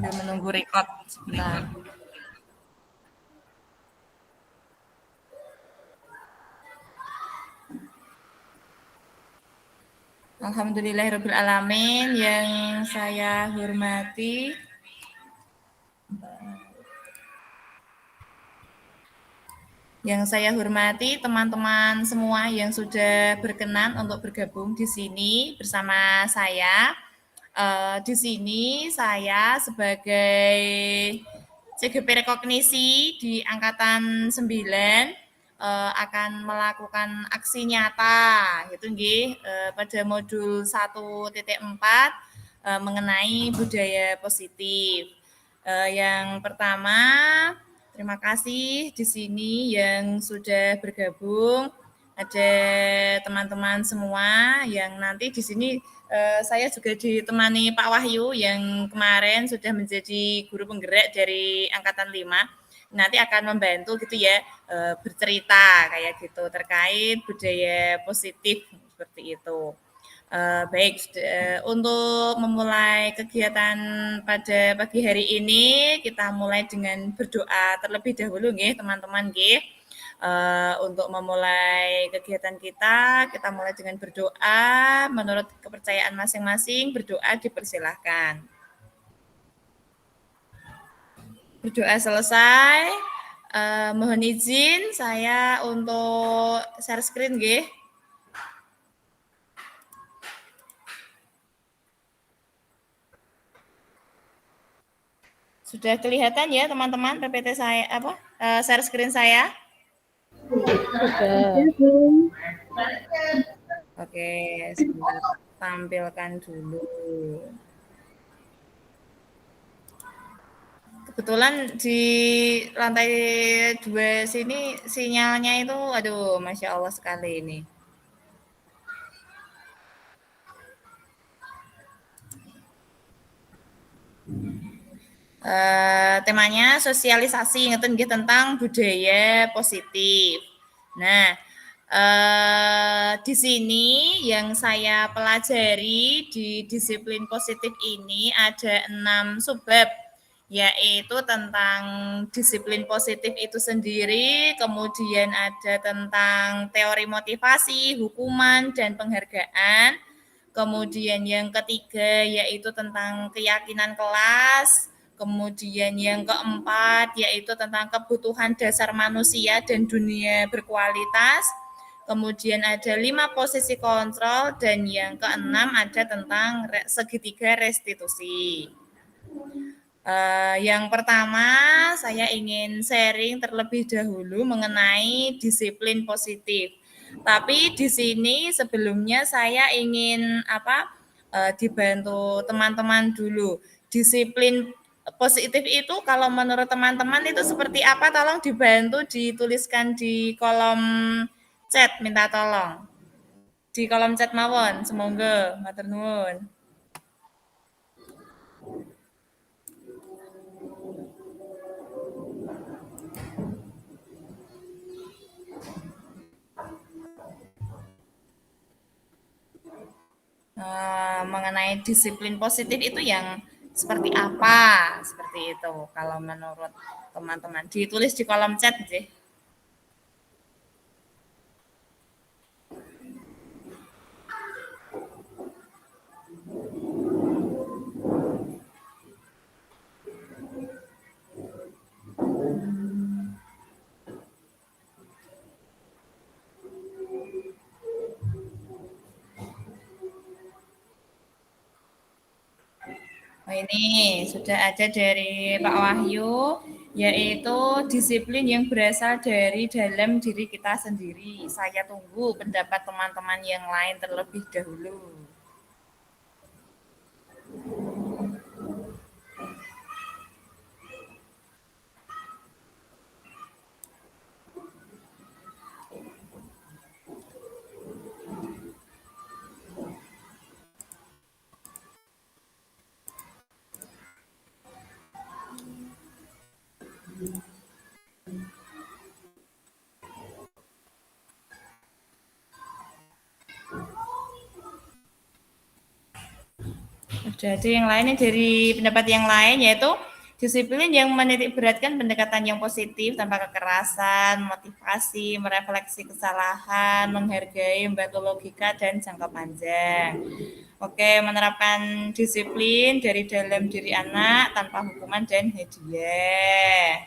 sambil menunggu record sebentar. Alhamdulillahirrabbilalamin. Yang saya hormati teman-teman semua yang sudah berkenan untuk bergabung di sini bersama saya. Di sini saya sebagai CGP Rekognisi di Angkatan 9 akan melakukan aksi nyata gitu nggih pada modul 1.4 mengenai budaya positif. Yang pertama, terima kasih di sini yang sudah bergabung. Ada teman-teman semua yang nanti di sini saya juga ditemani Pak Wahyu yang kemarin sudah menjadi guru penggerak dari Angkatan 5. Nanti akan membantu gitu ya bercerita kayak gitu terkait budaya positif seperti itu. Baik, untuk memulai kegiatan pada pagi hari ini, kita mulai dengan berdoa terlebih dahulu nggih, teman-teman nggih. Untuk memulai kegiatan kita mulai dengan berdoa, menurut kepercayaan masing-masing, berdoa dipersilahkan. Berdoa selesai, mohon izin saya untuk share screen nggih. Sudah kelihatan ya teman-teman PPT saya share screen saya? Sudah. Oke, sebentar tampilkan dulu. Kebetulan di lantai 2 sini sinyalnya itu aduh Masya Allah sekali ini. Temanya sosialisasi ngeten nggih tentang budaya positif. Nah, di sini yang saya pelajari di disiplin positif ini ada 6 subbab, yaitu tentang disiplin positif itu sendiri, kemudian ada tentang teori motivasi, hukuman, dan penghargaan. Kemudian yang ketiga yaitu tentang keyakinan kelas. Kemudian yang keempat yaitu tentang kebutuhan dasar manusia dan dunia berkualitas. Kemudian ada 5 posisi kontrol dan yang keenam ada tentang segitiga restitusi. Yang pertama saya ingin sharing terlebih dahulu mengenai disiplin positif. Tapi di sini sebelumnya saya ingin dibantu teman-teman dulu. Disiplin positif itu kalau menurut teman-teman itu seperti apa? Tolong dibantu dituliskan di kolom chat, minta tolong. Di kolom chat mawon, semoga matur nuwun. Mengenai disiplin positif itu yang seperti apa? Seperti itu kalau menurut teman-teman. Ditulis di kolom chat sih. Oh, ini sudah ada dari Pak Wahyu, yaitu disiplin yang berasal dari dalam diri kita sendiri. Saya tunggu pendapat teman-teman yang lain terlebih dahulu. Jadi yang lainnya dari pendapat yang lain yaitu disiplin yang menitik beratkan pendekatan yang positif tanpa kekerasan, motivasi, merefleksi kesalahan, menghargai, membantu logika dan jangka panjang. Oke, menerapkan disiplin dari dalam diri anak tanpa hukuman dan hadiah.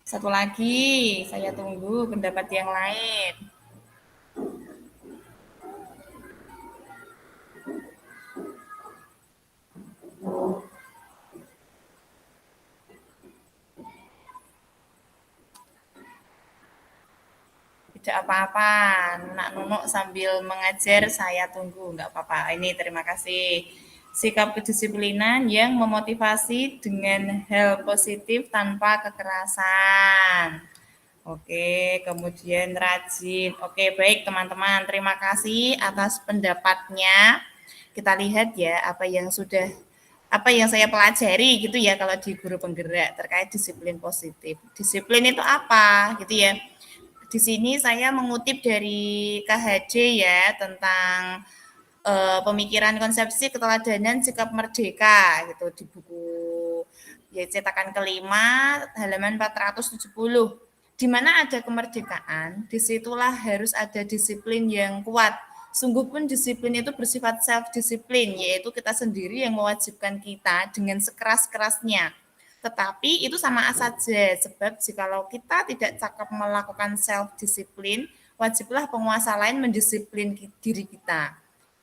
Satu lagi, saya tunggu pendapat yang lain. Tidak apa-apa, Nak Nunuk sambil mengajar saya tunggu, nggak apa-apa. Ini terima kasih. Sikap kedisiplinan yang memotivasi dengan hal positif tanpa kekerasan. Oke, kemudian rajin. Oke, baik teman-teman, terima kasih atas pendapatnya. Kita lihat ya apa yang saya pelajari gitu ya kalau di guru penggerak terkait disiplin positif. Disiplin itu apa gitu ya. Di sini saya mengutip dari KHJ ya tentang pemikiran konsepsi keteladanan sikap merdeka gitu di buku ya cetakan kelima halaman 470. Di mana ada kemerdekaan, disitulah harus ada disiplin yang kuat. Sungguh pun disiplin itu bersifat self-disiplin, yaitu kita sendiri yang mewajibkan kita dengan sekeras-kerasnya. Tetapi itu sama saja, sebab jikalau kita tidak cakap melakukan self-disiplin, wajiblah penguasa lain mendisiplin diri kita.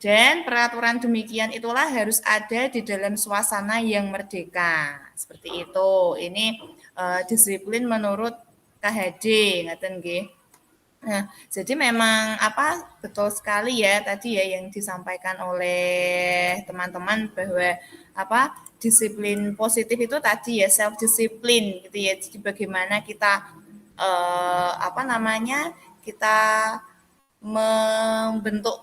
Dan peraturan demikian itulah harus ada di dalam suasana yang merdeka. Seperti itu. Ini disiplin menurut KHD, ngaten nggih. Nah, jadi memang apa betul sekali ya tadi ya yang disampaikan oleh teman-teman bahwa apa disiplin positif itu tadi ya self disiplin gitu ya. Jadi bagaimana kita apa namanya kita membentuk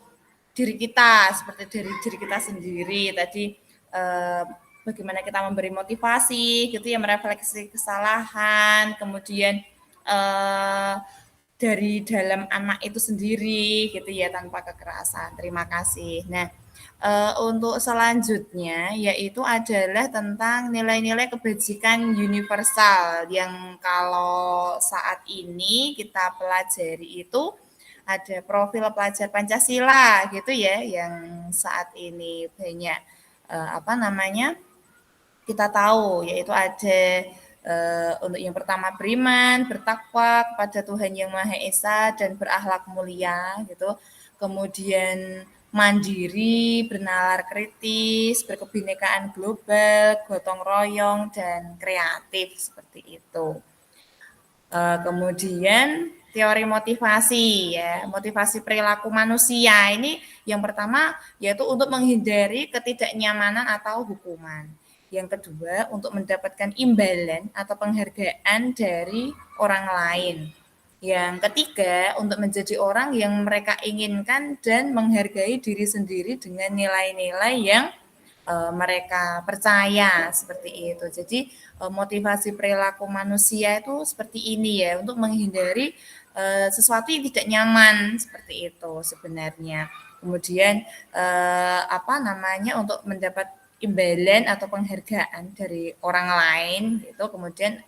diri kita seperti dari diri kita sendiri tadi eh, bagaimana kita memberi motivasi gitu ya merefleksi kesalahan kemudian eh, dari dalam anak itu sendiri gitu ya tanpa kekerasan. Terima kasih. Nah, untuk selanjutnya yaitu adalah tentang nilai-nilai kebajikan universal yang kalau saat ini kita pelajari itu ada profil pelajar Pancasila gitu ya yang saat ini banyak apa namanya kita tahu yaitu ada untuk yang pertama beriman, bertakwa kepada Tuhan Yang Maha Esa dan berakhlak mulia gitu. Kemudian mandiri, bernalar kritis, berkebinekaan global, gotong royong dan kreatif seperti itu. Kemudian teori motivasi ya, motivasi perilaku manusia ini yang pertama yaitu untuk menghindari ketidaknyamanan atau hukuman. Yang kedua untuk mendapatkan imbalan atau penghargaan dari orang lain. Yang ketiga untuk menjadi orang yang mereka inginkan dan menghargai diri sendiri dengan nilai-nilai yang mereka percaya seperti itu. Jadi motivasi perilaku manusia itu seperti ini ya untuk menghindari sesuatu yang tidak nyaman seperti itu sebenarnya. Kemudian apa namanya untuk mendapat imbalan atau penghargaan dari orang lain gitu. Kemudian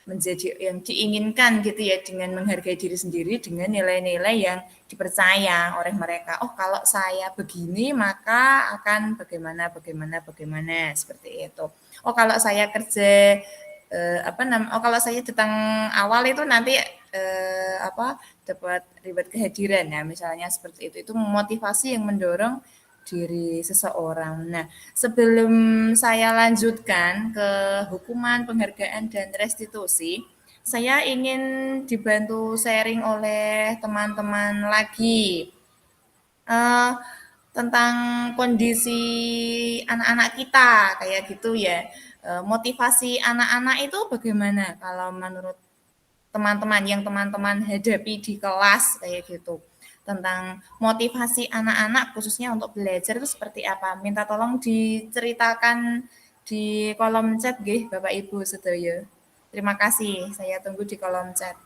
menjadi yang diinginkan gitu ya dengan menghargai diri sendiri dengan nilai-nilai yang dipercaya oleh mereka. Oh, kalau saya begini maka akan bagaimana bagaimana bagaimana seperti itu. Oh, kalau saya kerja oh kalau saya datang awal itu nanti apa dapat reward kehadiran ya misalnya seperti itu memotivasi yang mendorong diri seseorang. Nah, sebelum saya lanjutkan ke hukuman, penghargaan, dan restitusi, saya ingin dibantu sharing oleh teman-teman lagi eh, tentang kondisi anak-anak kita kayak gitu ya. Motivasi anak-anak itu bagaimana kalau menurut teman-teman yang teman-teman hadapi di kelas kayak gitu tentang motivasi anak-anak khususnya untuk belajar itu seperti apa? Minta tolong diceritakan di kolom chat nggih Bapak Ibu sedaya. Terima kasih. Saya tunggu di kolom chat.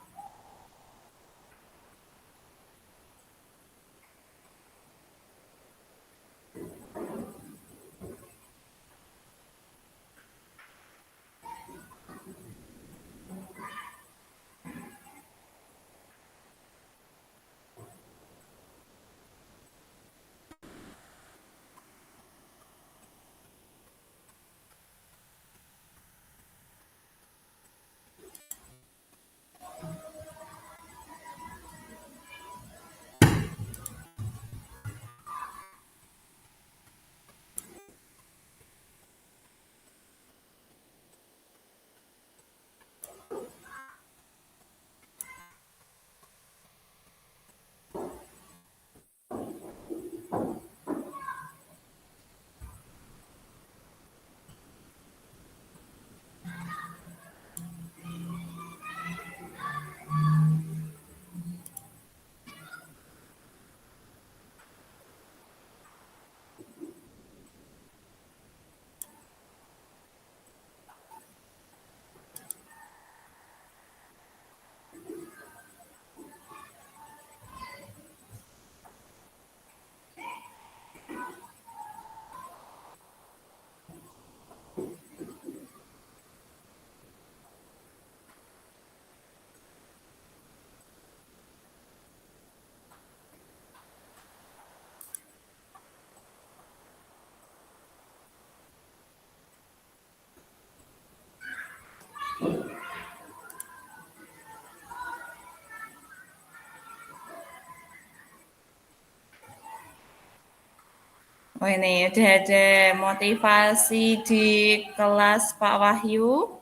Oh ini udah ada motivasi di kelas Pak Wahyu,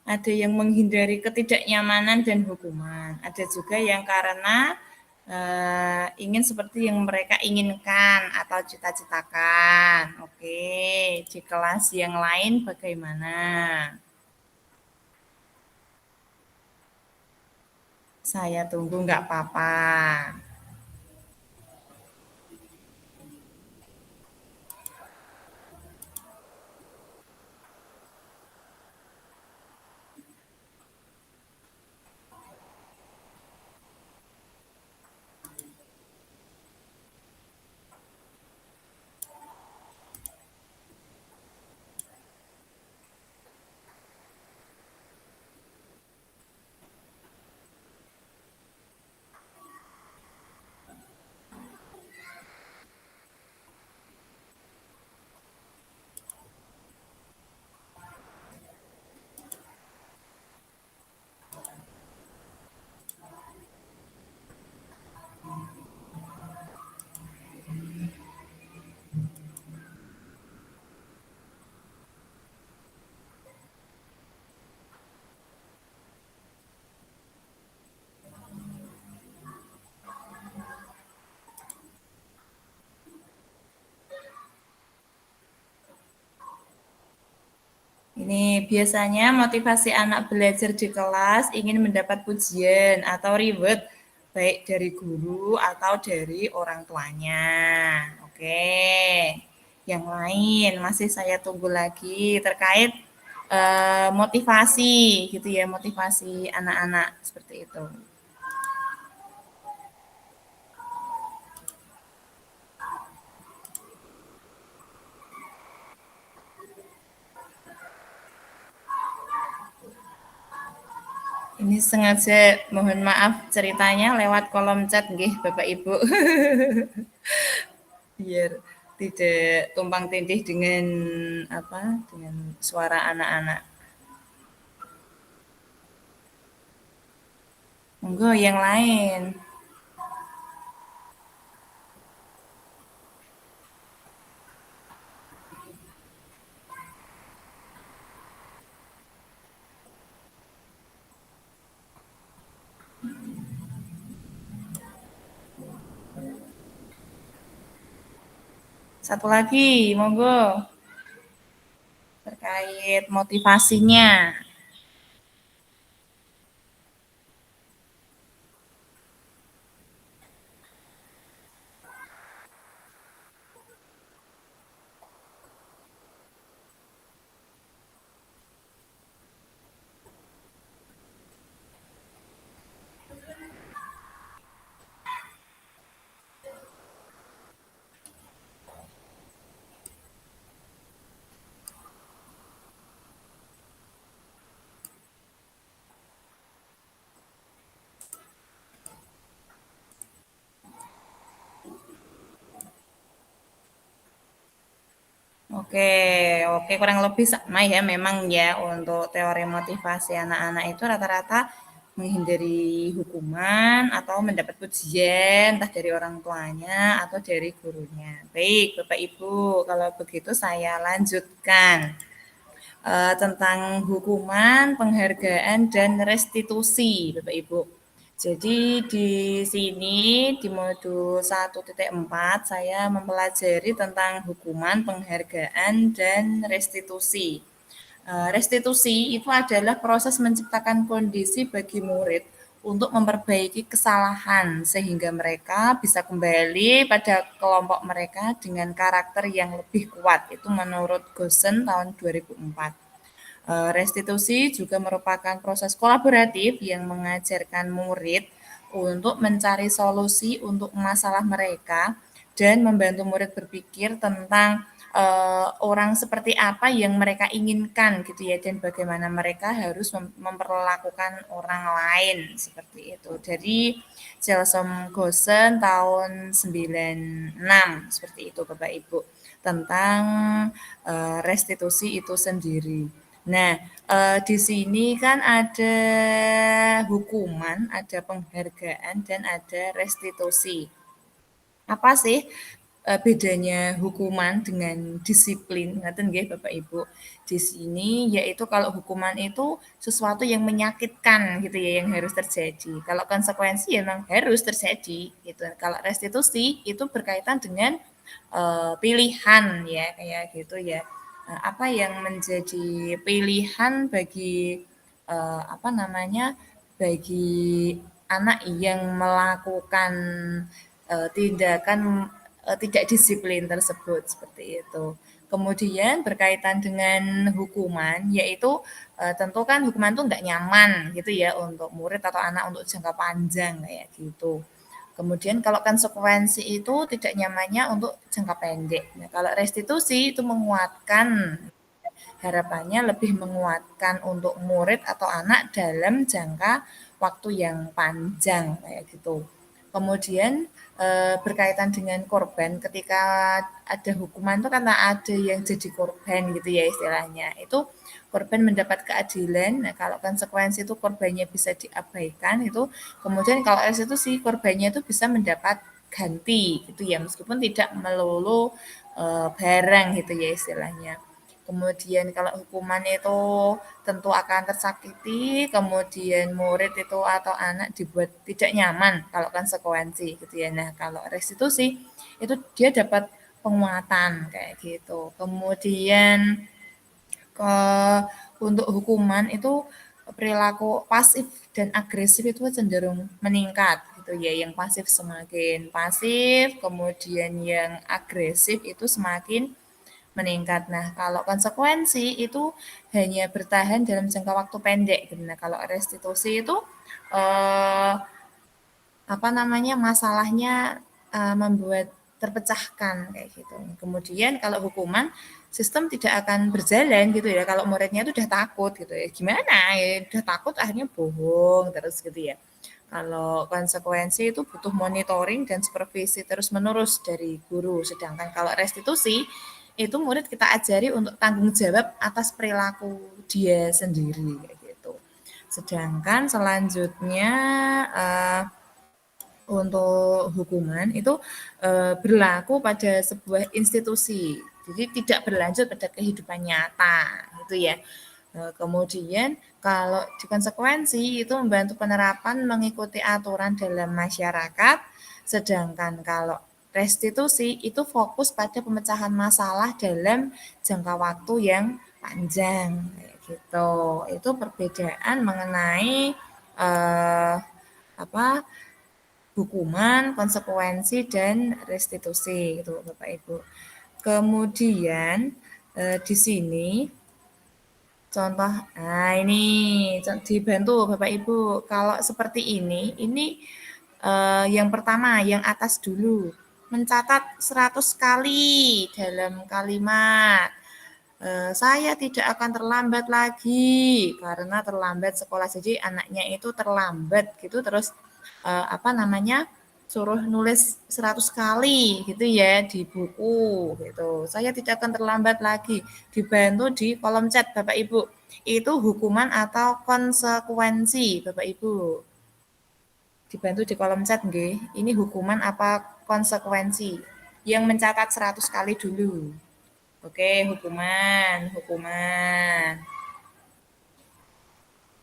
ada yang menghindari ketidaknyamanan dan hukuman, ada juga yang karena ingin seperti yang mereka inginkan atau cita-citakan. Oke, di kelas yang lain bagaimana? Saya tunggu nggak apa-apa. Ini biasanya motivasi anak belajar di kelas ingin mendapat pujian atau reward baik dari guru atau dari orang tuanya. Oke. Yang lain masih saya tunggu lagi terkait motivasi gitu ya, motivasi anak-anak seperti itu. Ini sengaja mohon maaf ceritanya lewat kolom chat nggih Bapak Ibu. Biar tidak tumpang tindih dengan apa dengan suara anak-anak. Monggo yang lain. Satu lagi, monggo terkait motivasinya. Oke, oke kurang lebih sama ya memang ya untuk teori motivasi anak-anak itu rata-rata menghindari hukuman atau mendapat pujian entah dari orang tuanya atau dari gurunya. Baik, Bapak Ibu, kalau begitu saya lanjutkan tentang hukuman, penghargaan dan restitusi, Bapak Ibu. Jadi di sini di modul 1.4 saya mempelajari tentang hukuman, penghargaan, dan restitusi. Restitusi itu adalah proses menciptakan kondisi bagi murid untuk memperbaiki kesalahan sehingga mereka bisa kembali pada kelompok mereka dengan karakter yang lebih kuat. Itu menurut Gosen tahun 2004. Restitusi juga merupakan proses kolaboratif yang mengajarkan murid untuk mencari solusi untuk masalah mereka dan membantu murid berpikir tentang orang seperti apa yang mereka inginkan gitu ya dan bagaimana mereka harus memperlakukan orang lain seperti itu. Dari Celsom Gosen tahun 96 seperti itu Bapak Ibu tentang restitusi itu sendiri. Nah, di sini kan ada hukuman, ada penghargaan, dan ada restitusi. Apa sih bedanya hukuman dengan disiplin, ngaten nggih Bapak Ibu. Di sini yaitu kalau hukuman itu sesuatu yang menyakitkan gitu ya yang harus terjadi. Kalau konsekuensi ya memang harus terjadi gitu. Kalau restitusi itu berkaitan dengan pilihan ya kayak gitu ya. Apa yang menjadi pilihan bagi apa namanya bagi anak yang melakukan tindakan tidak disiplin tersebut seperti itu. Kemudian berkaitan dengan hukuman, yaitu tentu kan hukuman itu nggak nyaman gitu ya untuk murid atau anak untuk jangka panjang kayak gitu. Kemudian kalau konsekuensi itu tidak nyamannya untuk jangka pendek. Nah, kalau restitusi itu menguatkan, harapannya lebih menguatkan untuk murid atau anak dalam jangka waktu yang panjang kayak gitu. Kemudian berkaitan dengan korban ketika ada hukuman itu karena ada yang jadi korban gitu ya istilahnya. Itu korban mendapat keadilan. Nah, kalau konsekuensi itu korbannya bisa diabaikan itu kemudian kalau restitusi korbannya itu bisa mendapat ganti gitu ya meskipun tidak melulu barang gitu ya istilahnya. Kemudian kalau hukuman itu tentu akan tersakiti, kemudian murid itu atau anak dibuat tidak nyaman kalau konsekuensi gitu ya. Nah, kalau restitusi itu dia dapat penguatan kayak gitu. Kemudian ke untuk hukuman itu perilaku pasif dan agresif itu cenderung meningkat gitu ya. Yang pasif semakin pasif, kemudian yang agresif itu semakin meningkat. Nah, kalau konsekuensi itu hanya bertahan dalam jangka waktu pendek gitu. Nah, kalau restitusi itu eh, apa namanya masalahnya membuat terpecahkan kayak gitu. Kemudian kalau hukuman sistem tidak akan berjalan gitu ya kalau muridnya itu udah takut gitu ya. Gimana ya udah takut akhirnya bohong terus gitu ya. Kalau konsekuensi itu butuh monitoring dan supervisi terus-menerus dari guru. Sedangkan kalau restitusi itu murid kita ajari untuk tanggung jawab atas perilaku dia sendiri kayak gitu. Sedangkan selanjutnya eh, untuk hukuman itu berlaku pada sebuah institusi. Jadi tidak berlanjut pada kehidupan nyata gitu ya. Kemudian kalau di konsekuensi itu membantu penerapan mengikuti aturan dalam masyarakat, sedangkan kalau restitusi itu fokus pada pemecahan masalah dalam jangka waktu yang panjang kayak gitu. Itu perbedaan mengenai apa hukuman, konsekuensi, dan restitusi gitu Bapak Ibu. Kemudian di sini contoh, nah ini dibantu Bapak Ibu. Kalau seperti ini yang pertama, yang atas dulu. Mencatat 100 kali dalam kalimat. Saya tidak akan terlambat lagi karena terlambat sekolah. Jadi anaknya itu terlambat gitu terus apa namanya suruh nulis 100 kali gitu ya di buku gitu. Saya tidak akan terlambat lagi. Dibantu di kolom chat Bapak Ibu. Itu hukuman atau konsekuensi Bapak Ibu. Dibantu di kolom chat nggih. Ini hukuman apa konsekuensi? Yang mencatat 100 kali dulu. Oke, hukuman, hukuman.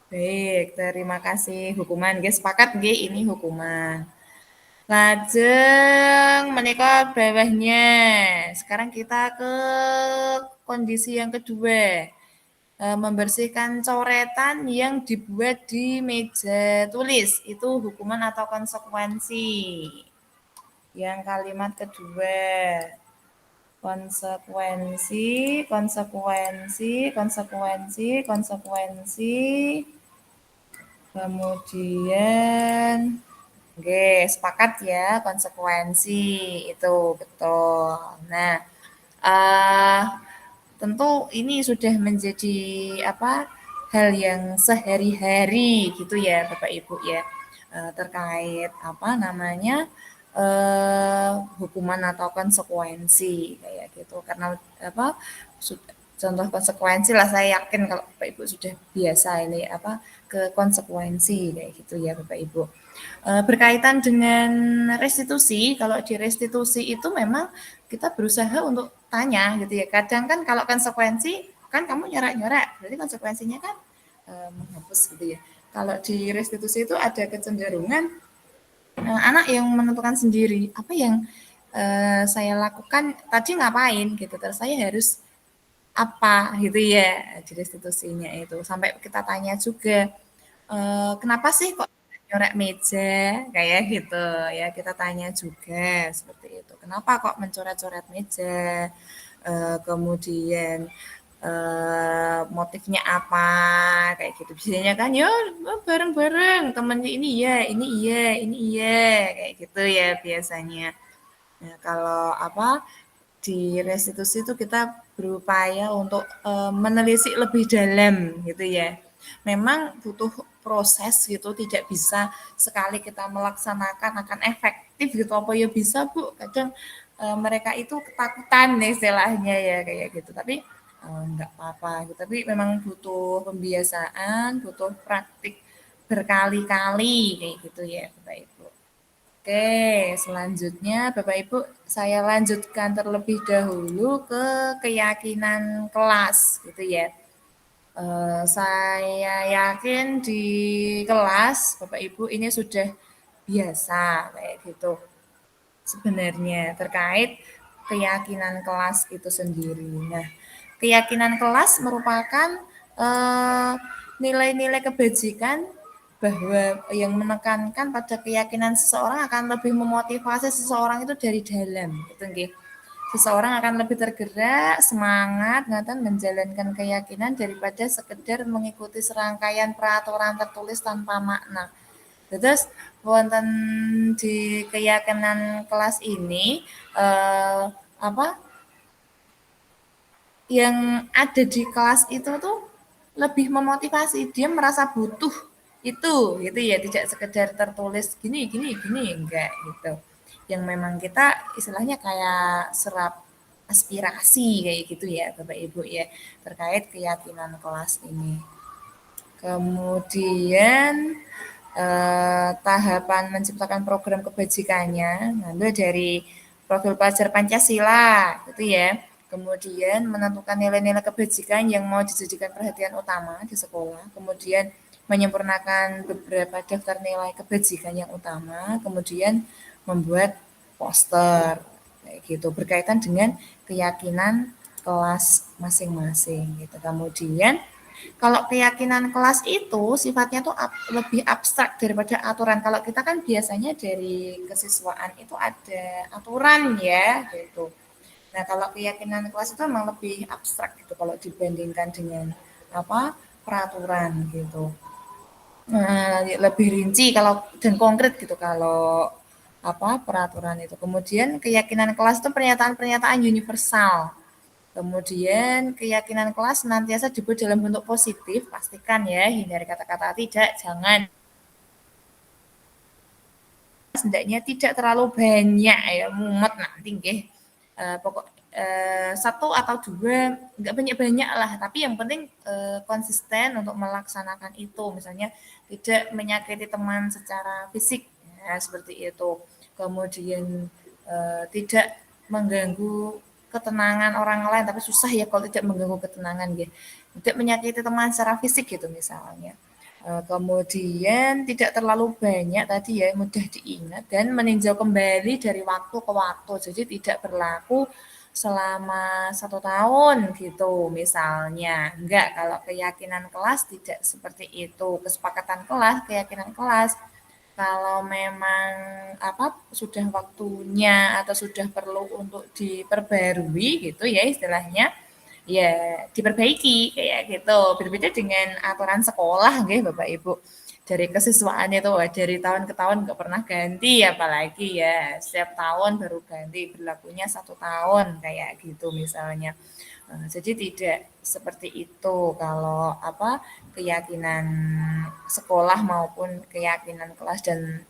Baik, terima kasih. Hukuman, guys, sepakat nggih ini hukuman. Lajeng menikah bawahnya. Sekarang kita ke kondisi yang kedua. Membersihkan coretan yang dibuat di meja tulis. Itu hukuman atau konsekuensi. Yang kalimat kedua. Konsekuensi, konsekuensi, konsekuensi, konsekuensi, kemudian, oke, sepakat ya, konsekuensi itu betul. Nah, uh, tentu ini sudah menjadi apa hal yang sehari-hari gitu ya Bapak Ibu ya terkait apa namanya hukuman atau konsekuensi kayak gitu karena apa contoh konsekuensi lah, saya yakin kalau Bapak Ibu sudah biasa ini apa ke konsekuensi kayak gitu ya Bapak Ibu. Berkaitan dengan restitusi, kalau di restitusi itu memang kita berusaha untuk tanya gitu ya. Kadang kan kalau konsekuensi kan kamu nyorak-nyorak, berarti konsekuensinya kan menghapus gitu ya. Kalau di restitusi itu ada kecenderungan anak yang menentukan sendiri apa yang saya lakukan tadi ngapain gitu, terus saya harus apa gitu ya di restitusinya itu. Sampai kita tanya juga, kenapa sih kok nyorek meja kayak gitu ya, kita tanya juga seperti itu. Kenapa kok mencoret-coret meja? Kemudian motifnya apa kayak gitu. Biasanya kan ya bareng-bareng temennya ini ya, ini iya, ini iya kayak gitu ya biasanya. Nah, kalau apa di restitusi itu kita berupaya untuk menelisik lebih dalam gitu ya. Memang butuh proses gitu, tidak bisa sekali kita melaksanakan akan efektif gitu. Apa ya bisa Bu? Kadang mereka itu ketakutan istilahnya ya kayak gitu. Tapi enggak apa-apa gitu. Tapi memang butuh pembiasaan, butuh praktik berkali-kali kayak gitu ya Bapak Ibu. Oke, selanjutnya Bapak Ibu saya lanjutkan terlebih dahulu ke keyakinan kelas gitu ya. Saya yakin di kelas Bapak Ibu ini sudah biasa kayak gitu sebenarnya terkait keyakinan kelas itu sendiri. Nah, keyakinan kelas merupakan nilai-nilai kebajikan bahwa yang menekankan pada keyakinan seseorang akan lebih memotivasi seseorang itu dari dalam, gitu nggih. Seseorang akan lebih tergerak, semangat, ngaten menjalankan keyakinan daripada sekedar mengikuti serangkaian peraturan tertulis tanpa makna. Terus wonten di keyakinan kelas ini apa yang ada di kelas itu tuh lebih memotivasi, dia merasa butuh itu gitu ya, tidak sekedar tertulis gini gini gini enggak gitu. Yang memang kita istilahnya kayak serap aspirasi kayak gitu ya Bapak Ibu ya terkait keyakinan kelas ini. Kemudian tahapan menciptakan program kebajikannya ngambil dari profil pelajar Pancasila gitu ya. Kemudian menentukan nilai-nilai kebajikan yang mau dijadikan perhatian utama di sekolah. Kemudian menyempurnakan beberapa daftar nilai kebajikan yang utama. Kemudian membuat poster kayak gitu berkaitan dengan keyakinan kelas masing-masing gitu. Kemudian kalau keyakinan kelas itu sifatnya tuh lebih abstrak daripada aturan. Kalau kita kan biasanya dari kesiswaan itu ada aturan ya gitu. Nah, kalau keyakinan kelas itu memang lebih abstrak gitu kalau dibandingkan dengan apa peraturan gitu. Nah, lebih rinci kalau dan konkret gitu kalau apa peraturan itu. Kemudian keyakinan kelas itu pernyataan-pernyataan universal. Kemudian keyakinan kelas senantiasa dibuat dalam bentuk positif, pastikan ya hindari kata-kata tidak, jangan. Hendaknya tidak terlalu banyak ya, mumet nanti nggih. Pokok satu atau dua, nggak banyak-banyak lah, tapi yang penting konsisten untuk melaksanakan itu. Misalnya tidak menyakiti teman secara fisik, ya, seperti itu. Kemudian tidak mengganggu ketenangan orang lain, tapi susah ya kalau tidak mengganggu ketenangan gitu. Tidak menyakiti teman secara fisik gitu misalnya. Kemudian tidak terlalu banyak tadi ya, mudah diingat dan meninjau kembali dari waktu ke waktu. Jadi tidak berlaku selama 1 tahun gitu misalnya. Enggak, kalau keyakinan kelas tidak seperti itu. Kesepakatan kelas, keyakinan kelas. Kalau memang apa sudah waktunya atau sudah perlu untuk diperbarui gitu ya istilahnya, ya diperbaiki kayak gitu. Berbeda dengan aturan sekolah nggih Bapak Ibu. Dari kesiswaan itu dari tahun ke tahun nggak pernah ganti apalagi ya setiap tahun baru ganti berlakunya 1 tahun kayak gitu misalnya. Jadi tidak seperti itu kalau apa keyakinan sekolah maupun keyakinan kelas dan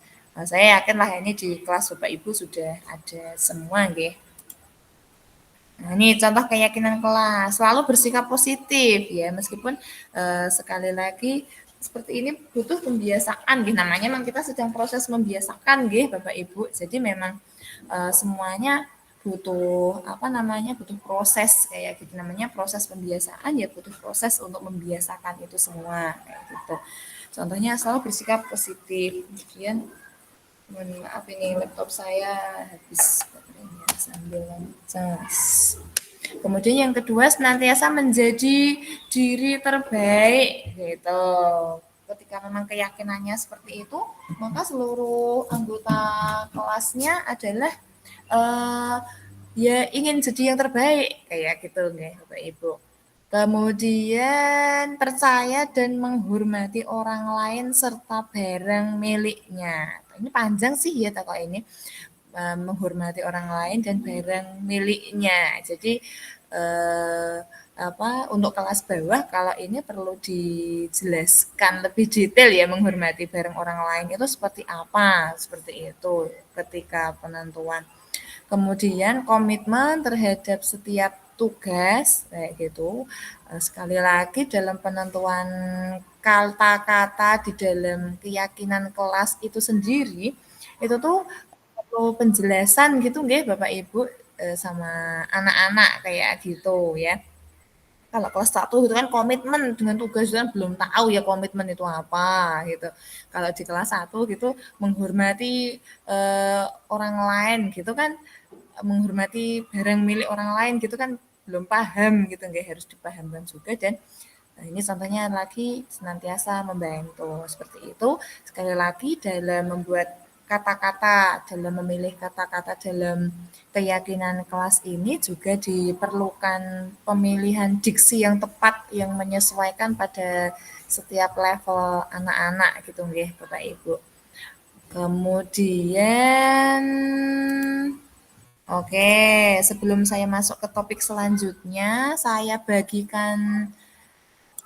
saya yakin lah ini di kelas Bapak Ibu sudah ada semua nggih. Nah, ini contoh keyakinan kelas, selalu bersikap positif ya, meskipun sekali lagi seperti ini butuh pembiasaan gitu. Namanya memang kita sedang proses membiasakan gitu Bapak Ibu. Jadi memang semuanya butuh apa namanya butuh proses kayak gitu, namanya proses pembiasaan ya, butuh proses untuk membiasakan itu semua kayak gitu. Contohnya selalu bersikap positif. Kemudian mohon maaf ini laptop saya habis baterainya sambil ngecas. Kemudian yang kedua senantiasa menjadi diri terbaik gitu. Ketika memang keyakinannya seperti itu, maka seluruh anggota kelasnya adalah eh, ya ingin jadi yang terbaik kayak gitu nih Bapak Ibu. Kemudian percaya dan menghormati orang lain serta barang miliknya. Ini panjang sih ya kok ini. Menghormati orang lain dan barang miliknya. Jadi eh, apa untuk kelas bawah kalau ini perlu dijelaskan lebih detail ya, menghormati barang orang lain itu seperti apa, seperti itu ketika penentuan. Kemudian komitmen terhadap setiap tugas kayak gitu. Sekali lagi dalam penentuan kata-kata di dalam keyakinan kelas itu sendiri, itu tuh perlu penjelasan gitu nggih Bapak Ibu, sama anak-anak kayak gitu ya. Kalau kelas satu itu kan komitmen dengan tugas itu kan belum tahu ya komitmen itu apa gitu. Kalau di kelas satu gitu menghormati, orang lain gitu kan, menghormati barang milik orang lain gitu kan belum paham gitu, nggak harus dipahamkan juga. Dan nah, ini contohnya lagi senantiasa membantu seperti itu. Sekali lagi dalam membuat kata-kata, dalam memilih kata-kata dalam keyakinan kelas ini juga diperlukan pemilihan diksi yang tepat yang menyesuaikan pada setiap level anak-anak gitu nggih Bapak Ibu. Kemudian oke, sebelum saya masuk ke topik selanjutnya, saya bagikan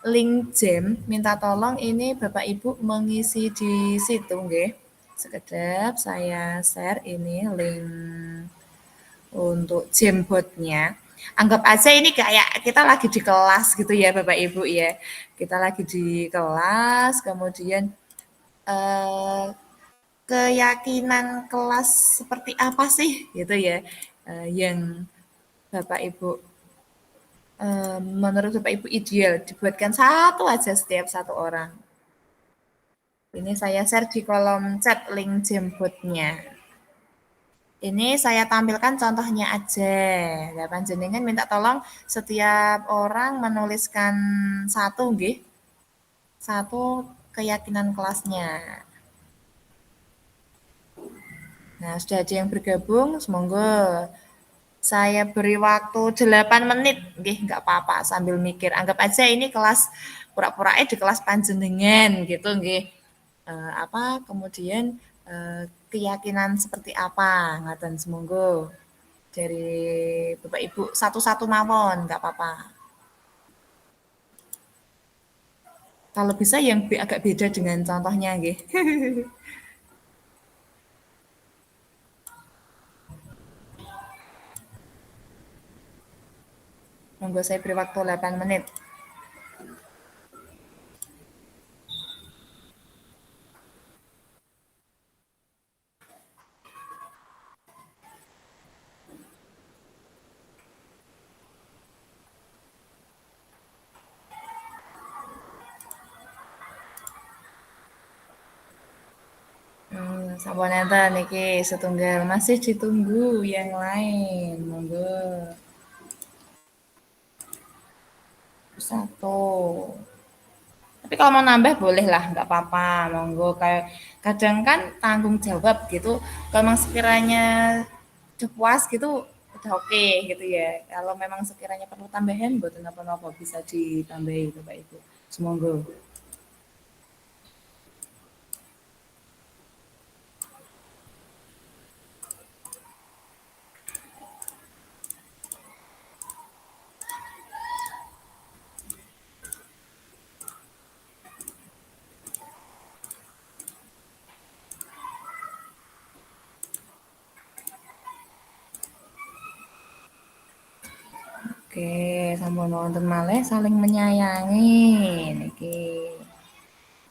link Jam, minta tolong ini Bapak Ibu mengisi di situ nggih. Sekedap saya share ini link untuk Jambotnya. Anggap aja ini kayak kita lagi di kelas gitu ya Bapak Ibu ya. Kita lagi di kelas, kemudian eh, keyakinan kelas seperti apa sih gitu ya, yang Bapak Ibu menurut Bapak Ibu ideal dibuatkan satu aja setiap satu orang. Ini saya share di kolom chat link jemputnya. Ini saya tampilkan contohnya aja. Ya, panjenengan minta tolong setiap orang menuliskan satu nggih, satu keyakinan kelasnya. Nah, sudah ada yang bergabung, semoga saya beri waktu 8 menit, nggih nggak apa-apa sambil mikir. Anggap aja ini kelas pura-pura di kelas panjenengan gitu nggih. Apa kemudian keyakinan seperti apa ngaten semonggo dari Bapak Ibu satu-satu mawon nggak apa-apa. Kalau bisa yang agak beda dengan contohnya nggih. Monggo saya beri waktu 8 menit. Sampun enten niki setunggal masih ditunggu yang lain. Monggo. Satu. Tapi kalau mau nambah boleh lah, nggak apa-apa, monggo. Kayak kadang kan tanggung jawab gitu. Kalau memang sekiranya udah puas gitu, udah oke gitu ya. Kalau memang sekiranya perlu tambahan, buat apa-apa bisa ditambahi Bapak Ibu. Semoga. Oke, sampun wonten malih saling menyayangi niki.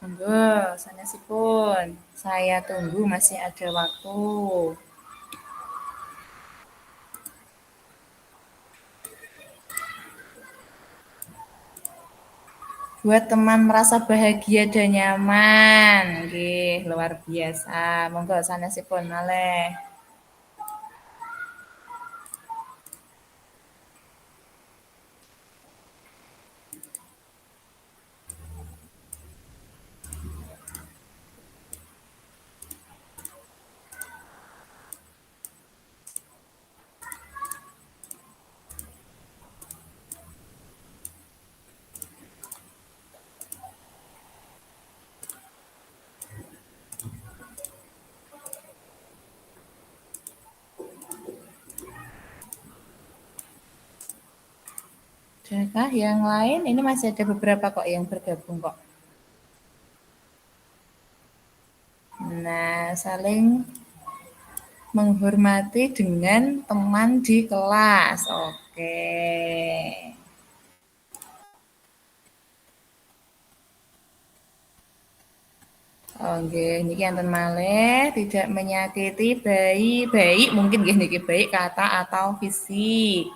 Monggo sanesipun. Saya tunggu masih ada waktu. Buat teman merasa bahagia dan nyaman. Nggih, luar biasa. Monggo sanesipun malih. Adakah yang lain? Ini masih ada beberapa kok yang bergabung kok. Nah, saling menghormati dengan teman di kelas. Oke. Oke, niki enten malih tidak menyakiti baik-baik mungkin nggih niki baik kata atau fisik.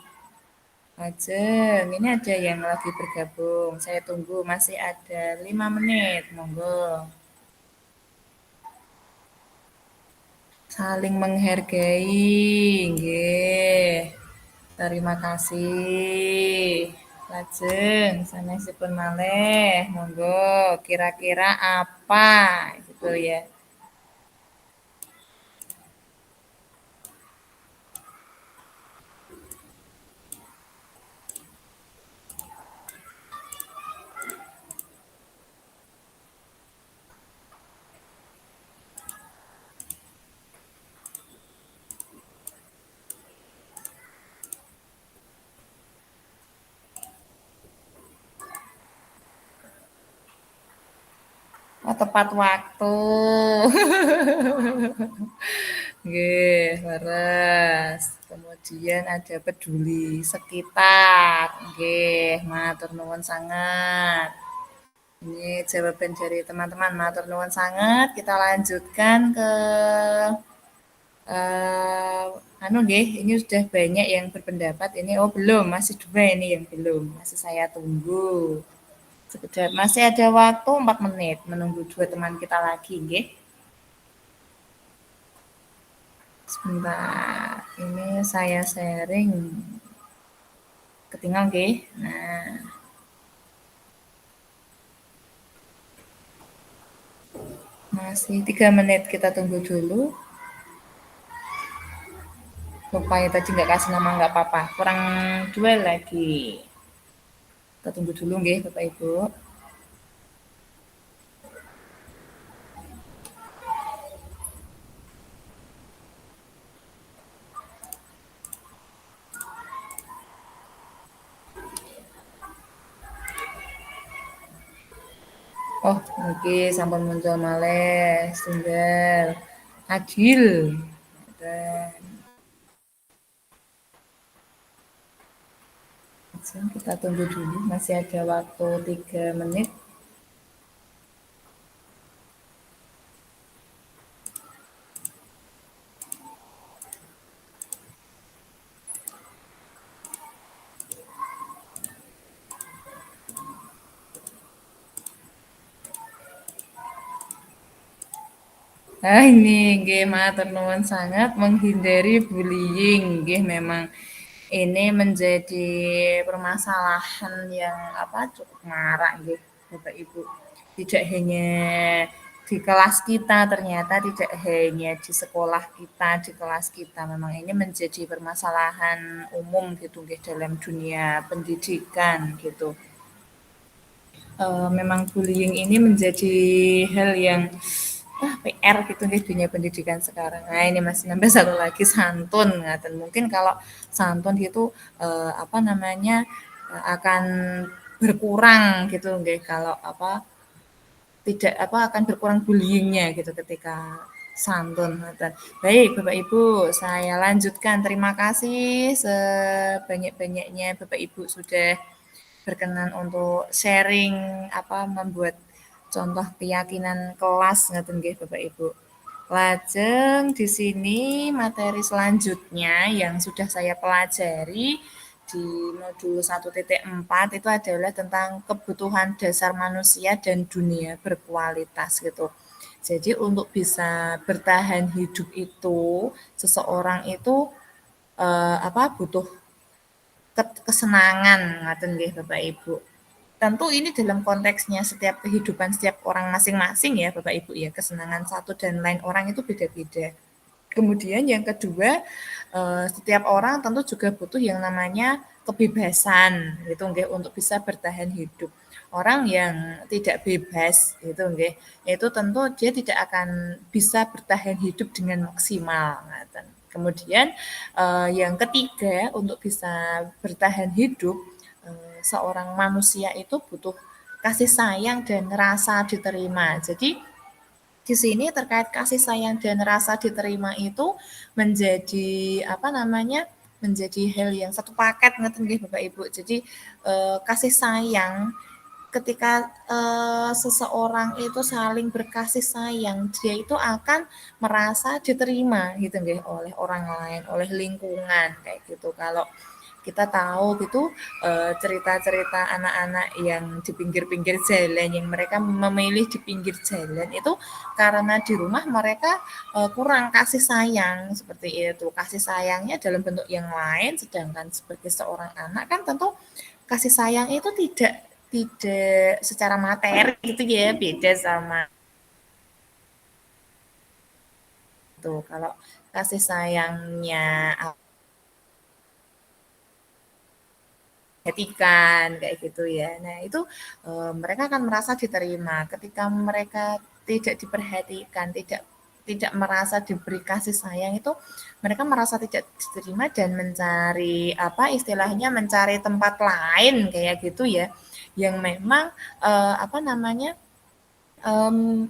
Ajeng, ini ada yang lagi bergabung. Saya tunggu masih ada 5 menit. Monggo. Saling menghargai, nggih. Terima kasih. Lajeng sanesipun malih, monggo kira-kira apa gitu ya. Oh, tepat waktu. Nggih, leres. Kemudian ada peduli sekitar. Nggih, matur nuwun sangat. Ini jawaban dari teman-teman. Matur nuwun sangat. Kita lanjutkan ke eh anu nggih, ini sudah banyak yang berpendapat. Ini oh belum, masih dua ini yang belum. Masih saya tunggu. Sekedar masih ada waktu 4 menit menunggu dua teman kita lagi, nggih. Sebentar, ini saya sharing. Ketinggal nggih. Nah, masih 3 menit kita tunggu dulu. Supaya tadi nggak kasih nama nggak apa-apa. Kurang dua lagi. Kita tunggu dulu nggih, Bapak Ibu. Oh, mungkin sampun muncul malih tunggal. Adil. Dan kita tunggu dulu, masih ada waktu 3 menit. Nah, ini nggih matur nuwun sangat menghindari bullying nggih memang ini menjadi permasalahan yang apa cukup marak nggih Bapak Ibu. Tidak hanya di kelas kita ternyata tidak hanya di sekolah kita, di kelas kita memang ini menjadi permasalahan umum gitu nggih dalam dunia pendidikan gitu. Memang bullying ini menjadi hal yang PR gitu di dunia pendidikan sekarang. Nah, ini masih nambah satu lagi santun ngaten. Mungkin kalau santun itu apa namanya akan berkurang gitu nggih kalau apa tidak apa akan berkurang bullyingnya gitu ketika Santun, ngoten. Baik, Bapak Ibu, saya lanjutkan. Terima kasih sebanyak-banyaknya Bapak Ibu sudah berkenan untuk sharing apa membuat contoh keyakinan kelas ngoten nggih Bapak Ibu. Lajeng di sini materi selanjutnya yang sudah saya pelajari di modul 1.4 itu adalah tentang kebutuhan dasar manusia dan dunia berkualitas gitu. Jadi untuk bisa bertahan hidup itu seseorang itu apa butuh kesenangan ngaten nggih Bapak Ibu. Tentu ini dalam konteksnya setiap kehidupan setiap orang masing-masing ya Bapak Ibu ya. Kesenangan satu dan lain orang itu beda-beda. Kemudian yang kedua, setiap orang tentu juga butuh yang namanya kebebasan gitu nggih untuk bisa bertahan hidup. Orang yang tidak bebas gitu nggih, itu tentu dia tidak akan bisa bertahan hidup dengan maksimal ngaten. Kemudian, yang ketiga untuk bisa bertahan hidup, seorang manusia itu butuh kasih sayang dan rasa diterima. Jadi di sini terkait kasih sayang dan rasa diterima itu menjadi apa namanya, menjadi hal yang satu paket ngeten nggih Bapak Ibu. Jadi, kasih sayang ketika, seseorang itu saling berkasih sayang, dia itu akan merasa diterima gitu nggih oleh orang lain, oleh lingkungan kayak gitu. Kalau kita tahu gitu cerita-cerita anak-anak yang di pinggir-pinggir jalan yang mereka memilih di pinggir jalan itu karena di rumah mereka kurang kasih sayang seperti itu. Kasih sayangnya dalam bentuk yang lain sedangkan sebagai seorang anak kan tentu kasih sayang itu tidak secara materi gitu ya, beda sama itu. Kalau kasih sayangnya perhatikan kayak gitu ya. Nah, itu mereka akan merasa diterima. Ketika mereka tidak diperhatikan, tidak merasa diberi kasih sayang itu mereka merasa tidak diterima dan mencari apa istilahnya mencari tempat lain kayak gitu ya. Yang memang apa namanya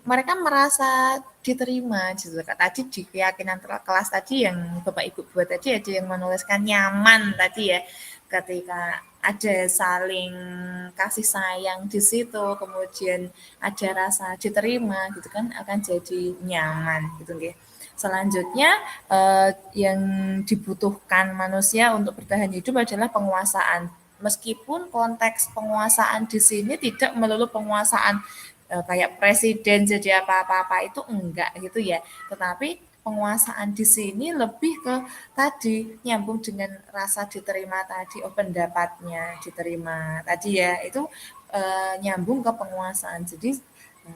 mereka merasa diterima gitu. Tadi di keyakinan kelas tadi yang Bapak Ibu buat tadi ada yang menuliskan nyaman tadi ya. Ketika ada saling kasih sayang di situ, kemudian ada rasa diterima gitu kan akan jadi nyaman gitu nggih. Selanjutnya yang dibutuhkan manusia untuk bertahan hidup adalah penguasaan. Meskipun konteks penguasaan di sini tidak melulu penguasaan kayak presiden jadi apa-apa itu enggak gitu ya. Tetapi penguasaan di sini lebih ke tadi nyambung dengan rasa diterima tadi, oh pendapatnya diterima tadi ya itu nyambung ke penguasaan. Jadi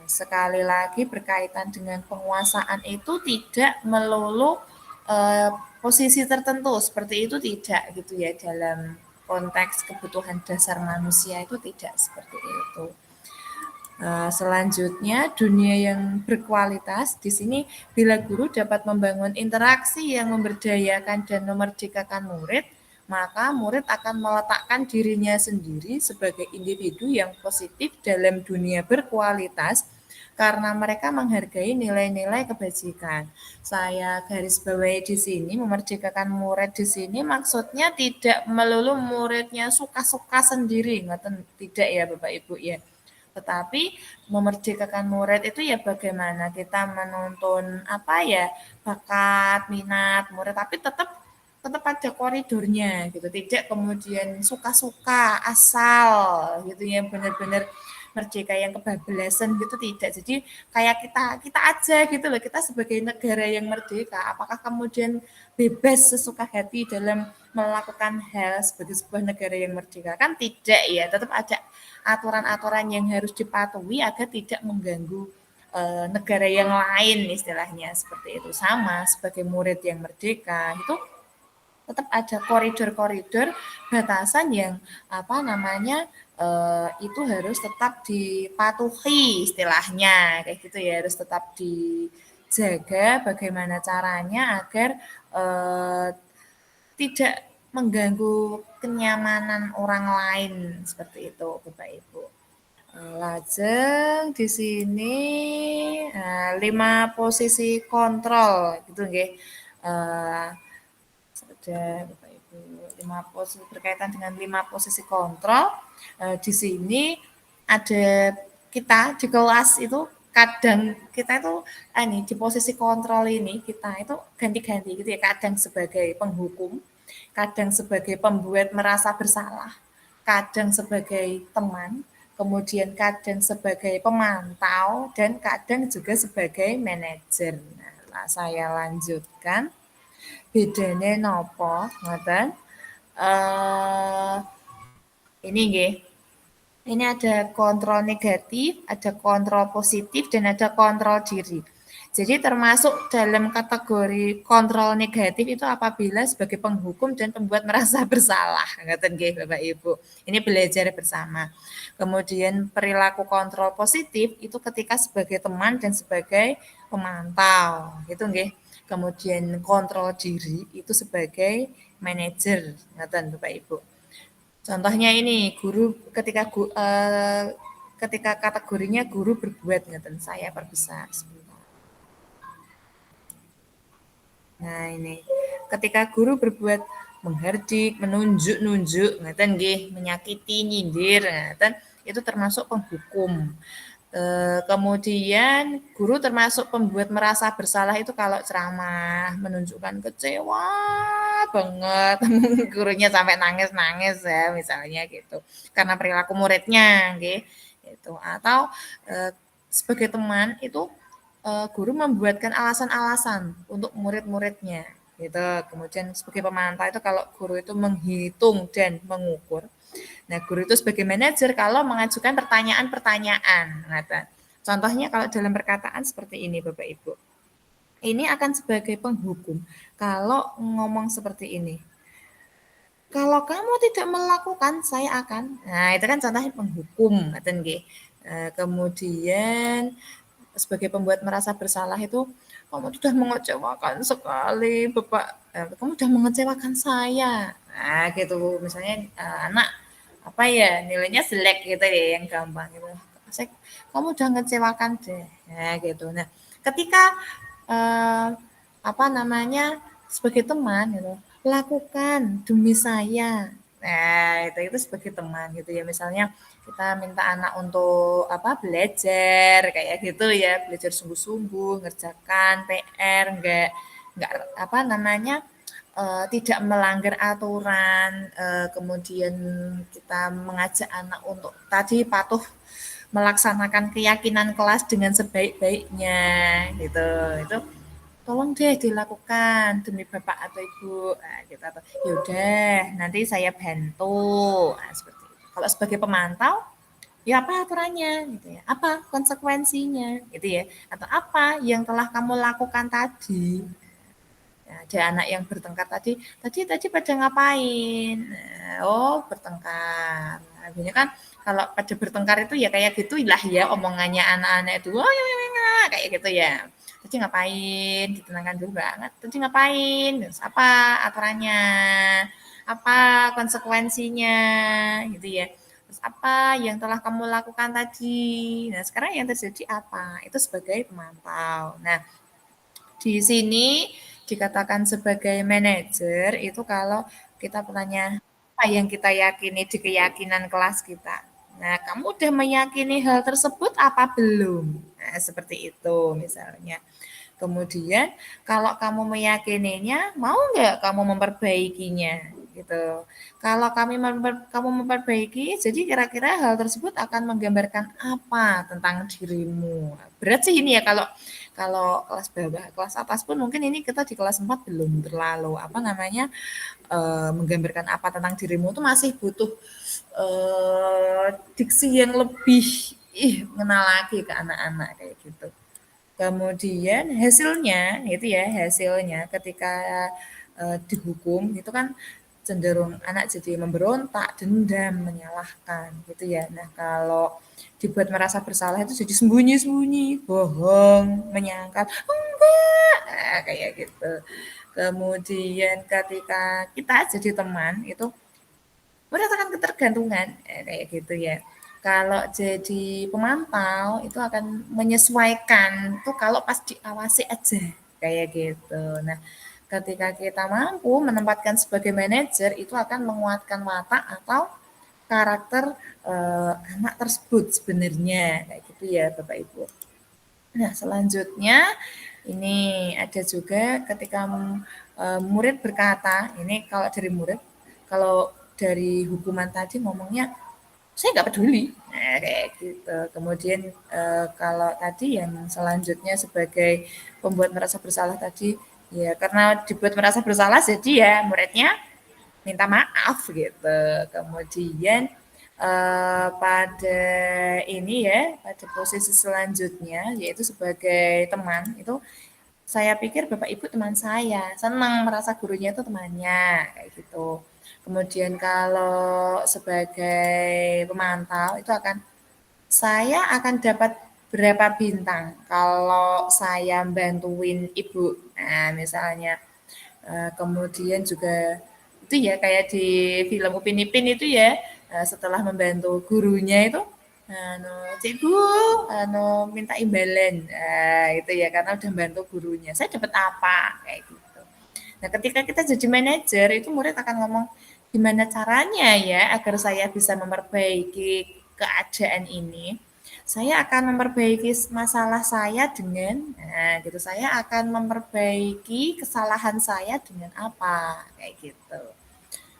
sekali lagi berkaitan dengan penguasaan itu tidak melulu eh, posisi tertentu seperti itu tidak gitu ya dalam konteks kebutuhan dasar manusia itu tidak seperti itu. Selanjutnya, dunia yang berkualitas di sini bila guru dapat membangun interaksi yang memberdayakan dan memerdekakan murid, maka murid akan meletakkan dirinya sendiri sebagai individu yang positif dalam dunia berkualitas karena mereka menghargai nilai-nilai kebajikan. Saya garis bawahi di sini memerdekakan murid di sini maksudnya tidak melulu muridnya suka-suka sendiri, tidak ya Bapak Ibu ya. Tetapi memerdekakan murid itu ya bagaimana kita menuntun apa ya bakat, minat murid tapi tetap tetap ada koridornya gitu. Tidak kemudian suka-suka asal gitu ya benar-benar merdeka yang kebablasan gitu tidak. Jadi kayak kita aja gitu loh. Kita sebagai negara yang merdeka apakah kemudian bebas sesuka hati dalam melakukan hal sebagai sebuah negara yang merdeka kan tidak ya. Tetap ada aturan-aturan yang harus dipatuhi agar tidak mengganggu negara yang lain istilahnya seperti itu. Sama sebagai murid yang merdeka itu tetap ada koridor-koridor batasan yang apa namanya itu harus tetap dipatuhi istilahnya kayak gitu ya harus tetap dijaga bagaimana caranya agar eh, tidak mengganggu kenyamanan orang lain seperti itu Bapak Ibu. Lajeng di sini 5 posisi kontrol gitu nggih. Eh, ada Bapak Ibu 5 posisi berkaitan dengan 5 posisi kontrol. Di sini ada kita di kelas itu kadang kita itu ini di posisi kontrol ini kita itu ganti-ganti gitu ya, kadang sebagai penghukum, kadang sebagai pembuat merasa bersalah, kadang sebagai teman, kemudian kadang sebagai pemantau, dan kadang juga sebagai manajer. Nah, saya lanjutkan. Bedane napa? Ngoten. Eh ini nggih. Ini ada kontrol negatif, ada kontrol positif, dan ada kontrol diri. Jadi termasuk dalam kategori kontrol negatif itu apabila sebagai penghukum dan pembuat merasa bersalah. Ngoten nggih Bapak Ibu. Ini belajar bersama. Kemudian perilaku kontrol positif itu ketika sebagai teman dan sebagai pemantau. Itu nggih. Kemudian kontrol diri itu sebagai manajer. Ngoten Bapak Ibu. Contohnya ini guru ketika kategorinya guru berbuat ngeten saya perbesar sebentar. Nah, ini ketika guru berbuat menghardik, menunjuk-nunjuk ngeten nggih, menyakiti, nyindir ngeten itu termasuk penghukum. Kemudian guru termasuk pembuat merasa bersalah itu kalau ceramah menunjukkan kecewa banget gurunya sampai nangis-nangis ya misalnya gitu karena perilaku muridnya gitu atau sebagai teman itu guru membuatkan alasan-alasan untuk murid-muridnya gitu. Kemudian sebagai pemantau itu kalau guru itu menghitung dan mengukur. Nah, guru itu sebagai manajer kalau mengajukan pertanyaan-pertanyaan. Nah, contohnya kalau dalam perkataan seperti ini Bapak Ibu. Ini akan sebagai penghukum kalau ngomong seperti ini. Kalau kamu tidak melakukan, saya akan. Nah, itu kan contohnya penghukum, ngaten nggih. Kemudian sebagai pembuat merasa bersalah itu kamu sudah mengecewakan sekali, Bapak. Kamu sudah mengecewakan saya. Nah, gitu. Misalnya anak apa ya nilainya jelek gitu ya yang gampang gitu. Saya, kamu udah ngecewakan deh. Nah, gitu. Nah, ketika eh, apa namanya sebagai teman gitu lakukan demi saya. Nah, itu sebagai teman gitu ya. Misalnya kita minta anak untuk apa belajar kayak gitu ya, belajar sungguh-sungguh, ngerjakan PR, enggak apa namanya tidak melanggar aturan, kemudian kita mengajak anak untuk tadi patuh melaksanakan keyakinan kelas dengan sebaik-baiknya gitu. Itu tolong deh dilakukan demi bapak atau ibu nah, gitu atau yaudah nanti saya bantu nah, seperti itu. Kalau sebagai pemantau ya apa aturannya gitu ya apa konsekuensinya gitu ya atau apa yang telah kamu lakukan tadi. Nah, ada anak yang bertengkar tadi pada ngapain nah, oh bertengkar nah, biasanya kan kalau pada bertengkar itu ya kayak gitulah ya omongannya anak-anak itu oh ya, kayak gitu ya tadi ngapain ditenangkan dulu banget tadi ngapain terus apa aturannya apa konsekuensinya gitu ya terus apa yang telah kamu lakukan tadi nah sekarang yang terjadi apa itu sebagai pemantau nah di sini dikatakan sebagai manajer itu kalau kita bertanya apa yang kita yakini di keyakinan kelas kita. Nah, kamu udah meyakini hal tersebut apa belum? Nah, seperti itu misalnya. Kemudian kalau kamu meyakininya, mau nggak kamu memperbaikinya? Gitu. Kalau kamu memperbaiki, jadi kira-kira hal tersebut akan menggambarkan apa tentang dirimu? Berat sih ini ya kalau kalau kelas bawah, kelas atas pun mungkin ini kita di kelas 4 belum terlalu apa namanya menggambarkan apa tentang dirimu itu masih butuh diksi yang lebih mengenal lagi ke anak-anak kayak gitu. Kemudian hasilnya itu ya, hasilnya ketika, dihukum itu kan cenderung anak jadi memberontak, dendam, menyalahkan gitu ya. Nah, kalau dibuat merasa bersalah itu jadi sembunyi-sembunyi, bohong, menyangkal, "Enggak!" Nah, kayak gitu. Kemudian ketika kita jadi teman itu merasakan ketergantungan, kayak gitu ya. Kalau jadi pemantau itu akan menyesuaikan tuh kalau pas diawasi aja kayak gitu. Nah, ketika kita mampu menempatkan sebagai manajer itu akan menguatkan watak atau karakter anak tersebut sebenarnya kayak gitu ya Bapak Ibu. Nah, selanjutnya ini ada juga ketika murid berkata, ini kalau dari murid, kalau dari hukuman tadi ngomongnya saya nggak peduli, nah, kayak gitu. Kemudian kalau tadi yang selanjutnya sebagai pembuat merasa bersalah tadi, ya karena dibuat merasa bersalah jadi ya muridnya minta maaf gitu. Kemudian pada ini ya, pada posisi selanjutnya yaitu sebagai teman itu saya pikir Bapak Ibu teman saya, senang merasa gurunya itu temannya kayak gitu. Kemudian kalau sebagai pemantau itu saya akan dapat berapa bintang kalau saya bantuin ibu. Nah, misalnya kemudian juga itu ya kayak di film Upin Ipin itu ya, setelah membantu gurunya itu, anu, "Cikgu, anu, minta imbalan." Itu ya karena udah bantu gurunya. Saya dapat apa? Kayak gitu. Nah, ketika kita jadi manajer itu murid akan ngomong, "Gimana caranya ya agar saya bisa memperbaiki keadaan ini?" Saya akan memperbaiki masalah saya dengan, nah gitu, saya akan memperbaiki kesalahan saya dengan apa, kayak gitu.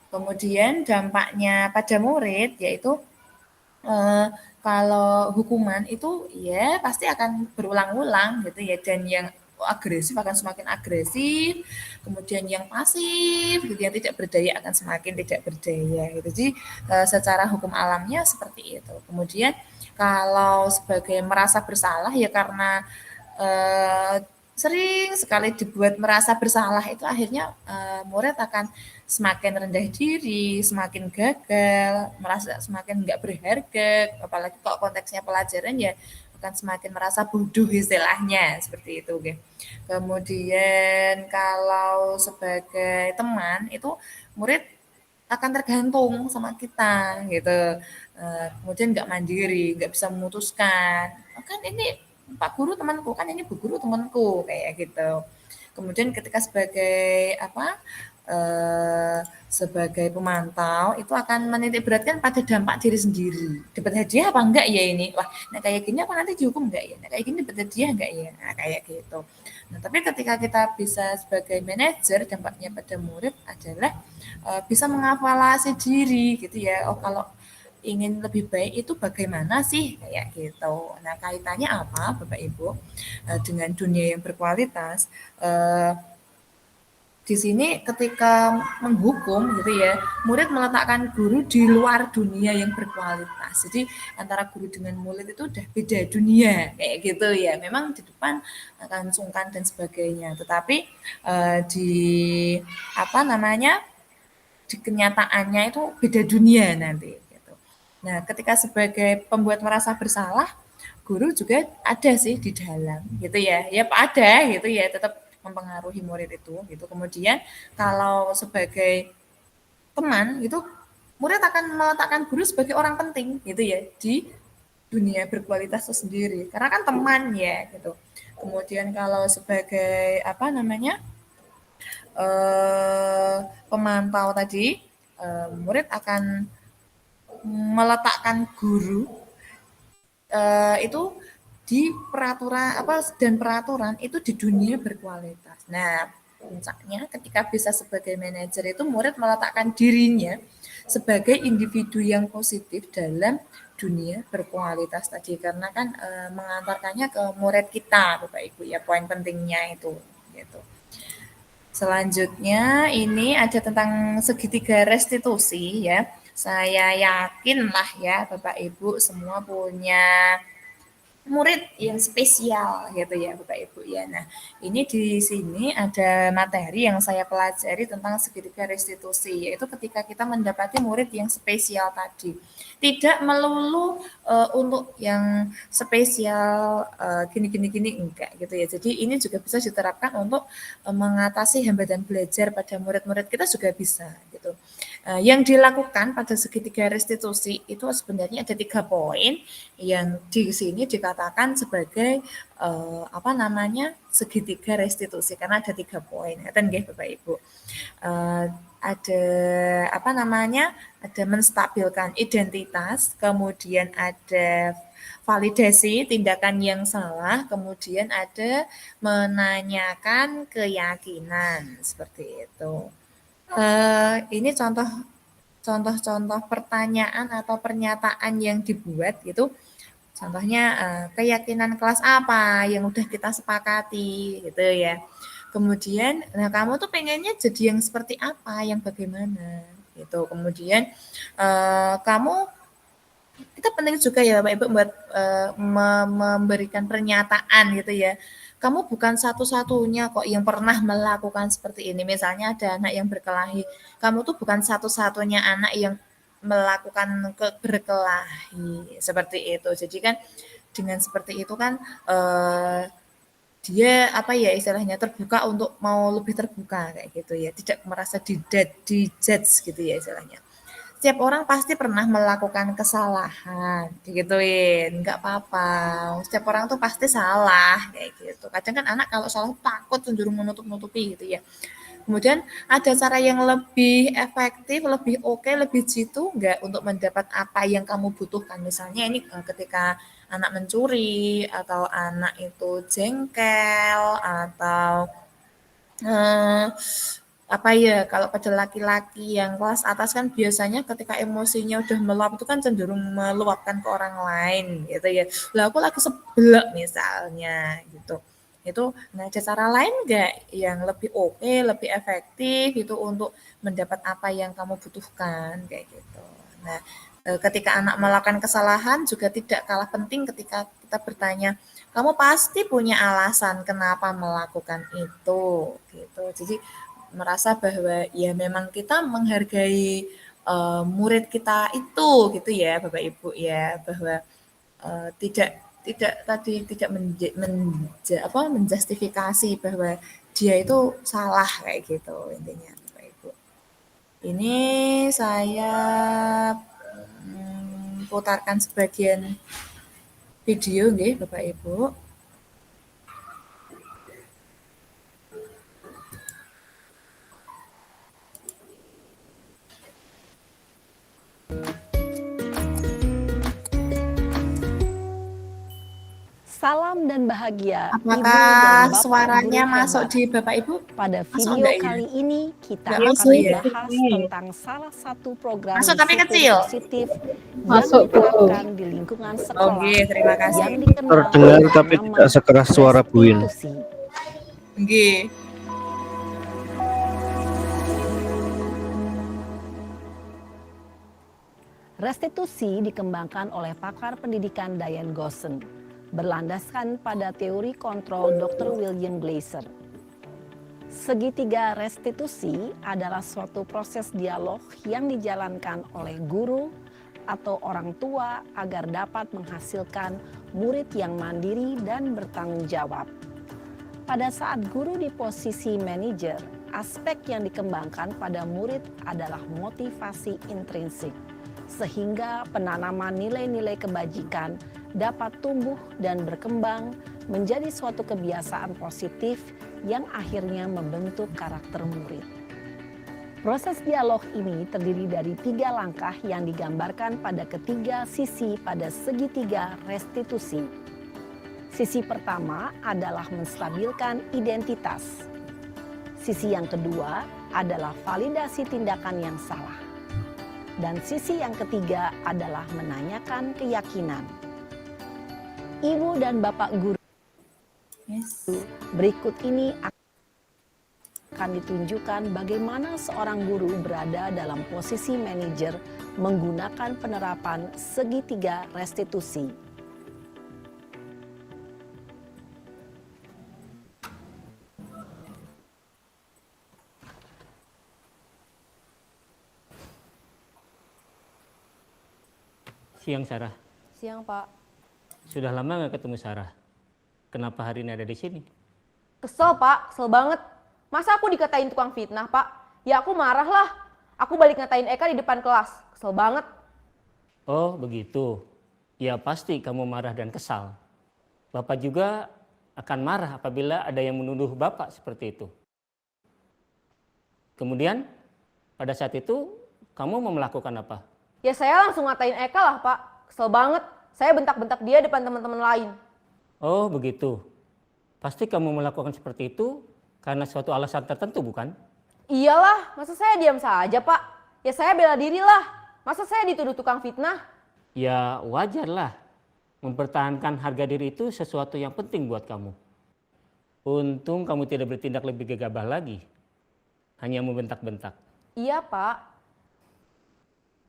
Kemudian dampaknya pada murid yaitu Eee, kalau hukuman itu ya pasti akan berulang-ulang gitu ya dan yang agresif akan semakin agresif, kemudian yang pasif gitu, yang tidak berdaya akan semakin tidak berdaya gitu. Jadi, secara hukum alamnya seperti itu. Kemudian kalau sebagai merasa bersalah ya karena sering sekali dibuat merasa bersalah itu akhirnya murid akan semakin rendah diri, semakin gagal, merasa semakin nggak berharga, apalagi kalau konteksnya pelajaran ya akan semakin merasa bodoh istilahnya seperti itu. Oke. Kemudian kalau sebagai teman itu murid akan tergantung sama kita gitu. Kemudian nggak mandiri, nggak bisa memutuskan. "Oh, kan ini Pak Guru temanku, kan ini Bu Guru temanku," kayak gitu. Kemudian ketika sebagai apa, sebagai pemantau itu akan menitik beratkan pada dampak diri sendiri. Dapat hadiah apa enggak ya ini? Wah, nah kayak gini apa nanti dihukum enggak ya? Nah kayak gini dapat hadiah enggak ya? Nah kayak gitu. Nah tapi ketika kita bisa sebagai manajer dampaknya pada murid adalah bisa mengevaluasi diri gitu ya. Oh kalau ingin lebih baik itu bagaimana sih kayak gitu. Nah kaitannya apa Bapak Ibu dengan dunia yang berkualitas? Eh, di sini ketika menghukum gitu ya, murid meletakkan guru di luar dunia yang berkualitas. Jadi antara guru dengan murid itu udah beda dunia kayak gitu ya. Memang di depan akan sungkan dan sebagainya. Tetapi di apa namanya di kenyataannya itu beda dunia nanti. Gitu. Nah, ketika sebagai pembuat merasa bersalah, guru juga ada sih di dalam, gitu ya. Ya ada, gitu ya, tetap mempengaruhi murid itu, gitu. Kemudian kalau sebagai teman, itu murid akan meletakkan guru sebagai orang penting, gitu ya, di dunia berkualitas itu sendiri. Karena kan teman ya, gitu. Kemudian kalau sebagai apa namanya pemantau tadi, murid akan meletakkan guru itu di peraturan apa dan peraturan itu di dunia berkualitas. Nah, puncaknya ketika bisa sebagai manajer itu murid meletakkan dirinya sebagai individu yang positif dalam dunia berkualitas tadi karena kan mengantarkannya ke murid kita Bapak Ibu ya poin pentingnya itu gitu. Selanjutnya ini ada tentang segitiga restitusi ya. Saya yakin lah ya Bapak Ibu semua punya murid yang spesial gitu ya Bapak Ibu ya. Nah, ini di sini ada materi yang saya pelajari tentang segitiga restitusi yaitu ketika kita mendapati murid yang spesial tadi. Tidak melulu untuk yang spesial gini enggak gitu ya. Jadi ini juga bisa diterapkan untuk mengatasi hambatan belajar pada murid-murid kita juga bisa gitu. Yang dilakukan pada segitiga restitusi itu sebenarnya ada 3 poin yang di sini dikatakan sebagai segitiga restitusi karena ada 3 poin. Ngeten nggih Bapak Ibu. Ada ada menstabilkan identitas, kemudian ada validasi tindakan yang salah, kemudian ada menanyakan keyakinan seperti itu. Ini contoh-contoh pertanyaan atau pernyataan yang dibuat gitu. Contohnya keyakinan kelas apa yang udah kita sepakati gitu ya. Kemudian, nah kamu tuh pengennya jadi yang seperti apa, yang bagaimana gitu. Kemudian kamu kita penting juga ya Bapak Ibu buat memberikan pernyataan gitu ya. Kamu bukan satu-satunya kok yang pernah melakukan seperti ini. Misalnya ada anak yang berkelahi, kamu tuh bukan satu-satunya anak yang melakukan berkelahi seperti itu. Jadi kan dengan seperti itu kan dia istilahnya terbuka untuk mau lebih terbuka kayak gitu ya. Tidak merasa dijudge gitu ya istilahnya. Setiap orang pasti pernah melakukan kesalahan, digituin, nggak apa-apa. Setiap orang tuh pasti salah, kayak gitu. Kadang kan anak kalau salah takut cenderung menutup-nutupi gitu ya. Kemudian ada cara yang lebih efektif, lebih oke, lebih jitu nggak untuk mendapat apa yang kamu butuhkan. Misalnya ini ketika anak mencuri, atau anak itu jengkel, atau eh, kalau pada laki-laki yang kelas atas kan biasanya ketika emosinya udah meluap itu kan cenderung meluapkan ke orang lain gitu ya. Lah aku lagi sebel misalnya gitu. Nah ada cara lain nggak yang lebih oke, lebih efektif itu untuk mendapat apa yang kamu butuhkan kayak gitu. Nah ketika anak melakukan kesalahan juga tidak kalah penting ketika kita bertanya, kamu pasti punya alasan kenapa melakukan itu gitu. Jadi merasa bahwa ya memang kita menghargai murid kita itu gitu ya Bapak Ibu ya, bahwa tidak tidak tadi tidak menjustifikasi bahwa dia itu salah kayak gitu intinya Bapak Ibu. Ini saya putarkan sebagian video nggih Bapak Ibu. Salam dan bahagia Ibu dan Apakah Bapak suaranya guru masuk hebat. di Bapak Ibu? Pada Masuk video enggak ya? kali ini kita Enggak akan masuk ya? membahas tentang salah satu program Masuk tapi disiplin kecil. positif yang Masuk Bu. diterapkan di lingkungan sekolah Oke, terima kasih. yang dikenal Terdengar dengan tapi nama tidak sekeras suara Buin. restitusi. Nggih. Restitusi dikembangkan oleh pakar pendidikan Diane Gosson, berlandaskan pada teori kontrol Dr. William Glasser. Segitiga restitusi adalah suatu proses dialog yang dijalankan oleh guru atau orang tua agar dapat menghasilkan murid yang mandiri dan bertanggung jawab. Pada saat guru di posisi manajer, aspek yang dikembangkan pada murid adalah motivasi intrinsik, sehingga penanaman nilai-nilai kebajikan dapat tumbuh dan berkembang menjadi suatu kebiasaan positif yang akhirnya membentuk karakter murid. Proses dialog ini terdiri dari 3 langkah yang digambarkan pada ketiga sisi pada segitiga restitusi. Sisi pertama adalah menstabilkan identitas. Sisi yang kedua adalah validasi tindakan yang salah. Dan sisi yang ketiga adalah menanyakan keyakinan. Ibu dan Bapak guru, berikut ini akan ditunjukkan bagaimana seorang guru berada dalam posisi manajer menggunakan penerapan segitiga restitusi. Siang Sarah. Siang Pak. Sudah lama nggak ketemu Sarah? Kenapa hari ini ada di sini? Kesel Pak, kesel banget. Masa aku dikatain tukang fitnah Pak? Ya aku marah lah. Aku balik ngatain Eka di depan kelas. Kesel banget. Oh begitu. Ya pasti kamu marah dan kesal. Bapak juga akan marah apabila ada yang menuduh Bapak seperti itu. Kemudian pada saat itu kamu mau melakukan apa? Ya saya langsung ngatain Eka lah Pak. Kesel banget. Saya bentak-bentak dia depan teman-teman lain. Oh begitu. Pasti kamu melakukan seperti itu karena suatu alasan tertentu bukan? Iyalah, masa saya diam saja Pak? Ya saya bela diri lah. Masa saya dituduh tukang fitnah? Ya wajarlah. Mempertahankan harga diri itu sesuatu yang penting buat kamu. Untung kamu tidak bertindak lebih gegabah lagi. Hanya membentak-bentak. Iya Pak.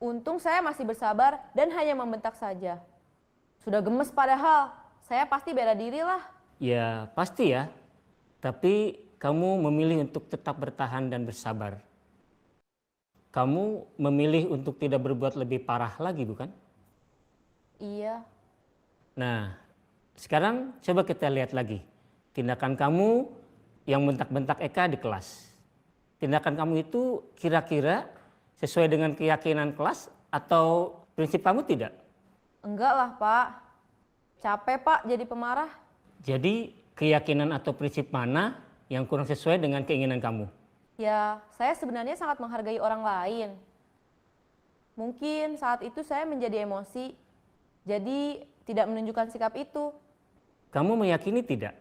Untung saya masih bersabar dan hanya membentak saja. Sudah gemes padahal. Saya pasti bela diri lah. Ya pasti ya. Tapi kamu memilih untuk tetap bertahan dan bersabar. Kamu memilih untuk tidak berbuat lebih parah lagi bukan? Iya. Nah, sekarang coba kita lihat lagi tindakan kamu yang bentak-bentak Eka di kelas. Tindakan kamu itu kira-kira sesuai dengan keyakinan kelas atau prinsip kamu tidak? Enggak lah Pak. Capek Pak jadi pemarah. Jadi keyakinan atau prinsip mana yang kurang sesuai dengan keinginan kamu? Ya, saya sebenarnya sangat menghargai orang lain. Mungkin saat itu saya menjadi emosi. Jadi tidak menunjukkan sikap itu. Kamu meyakini tidak?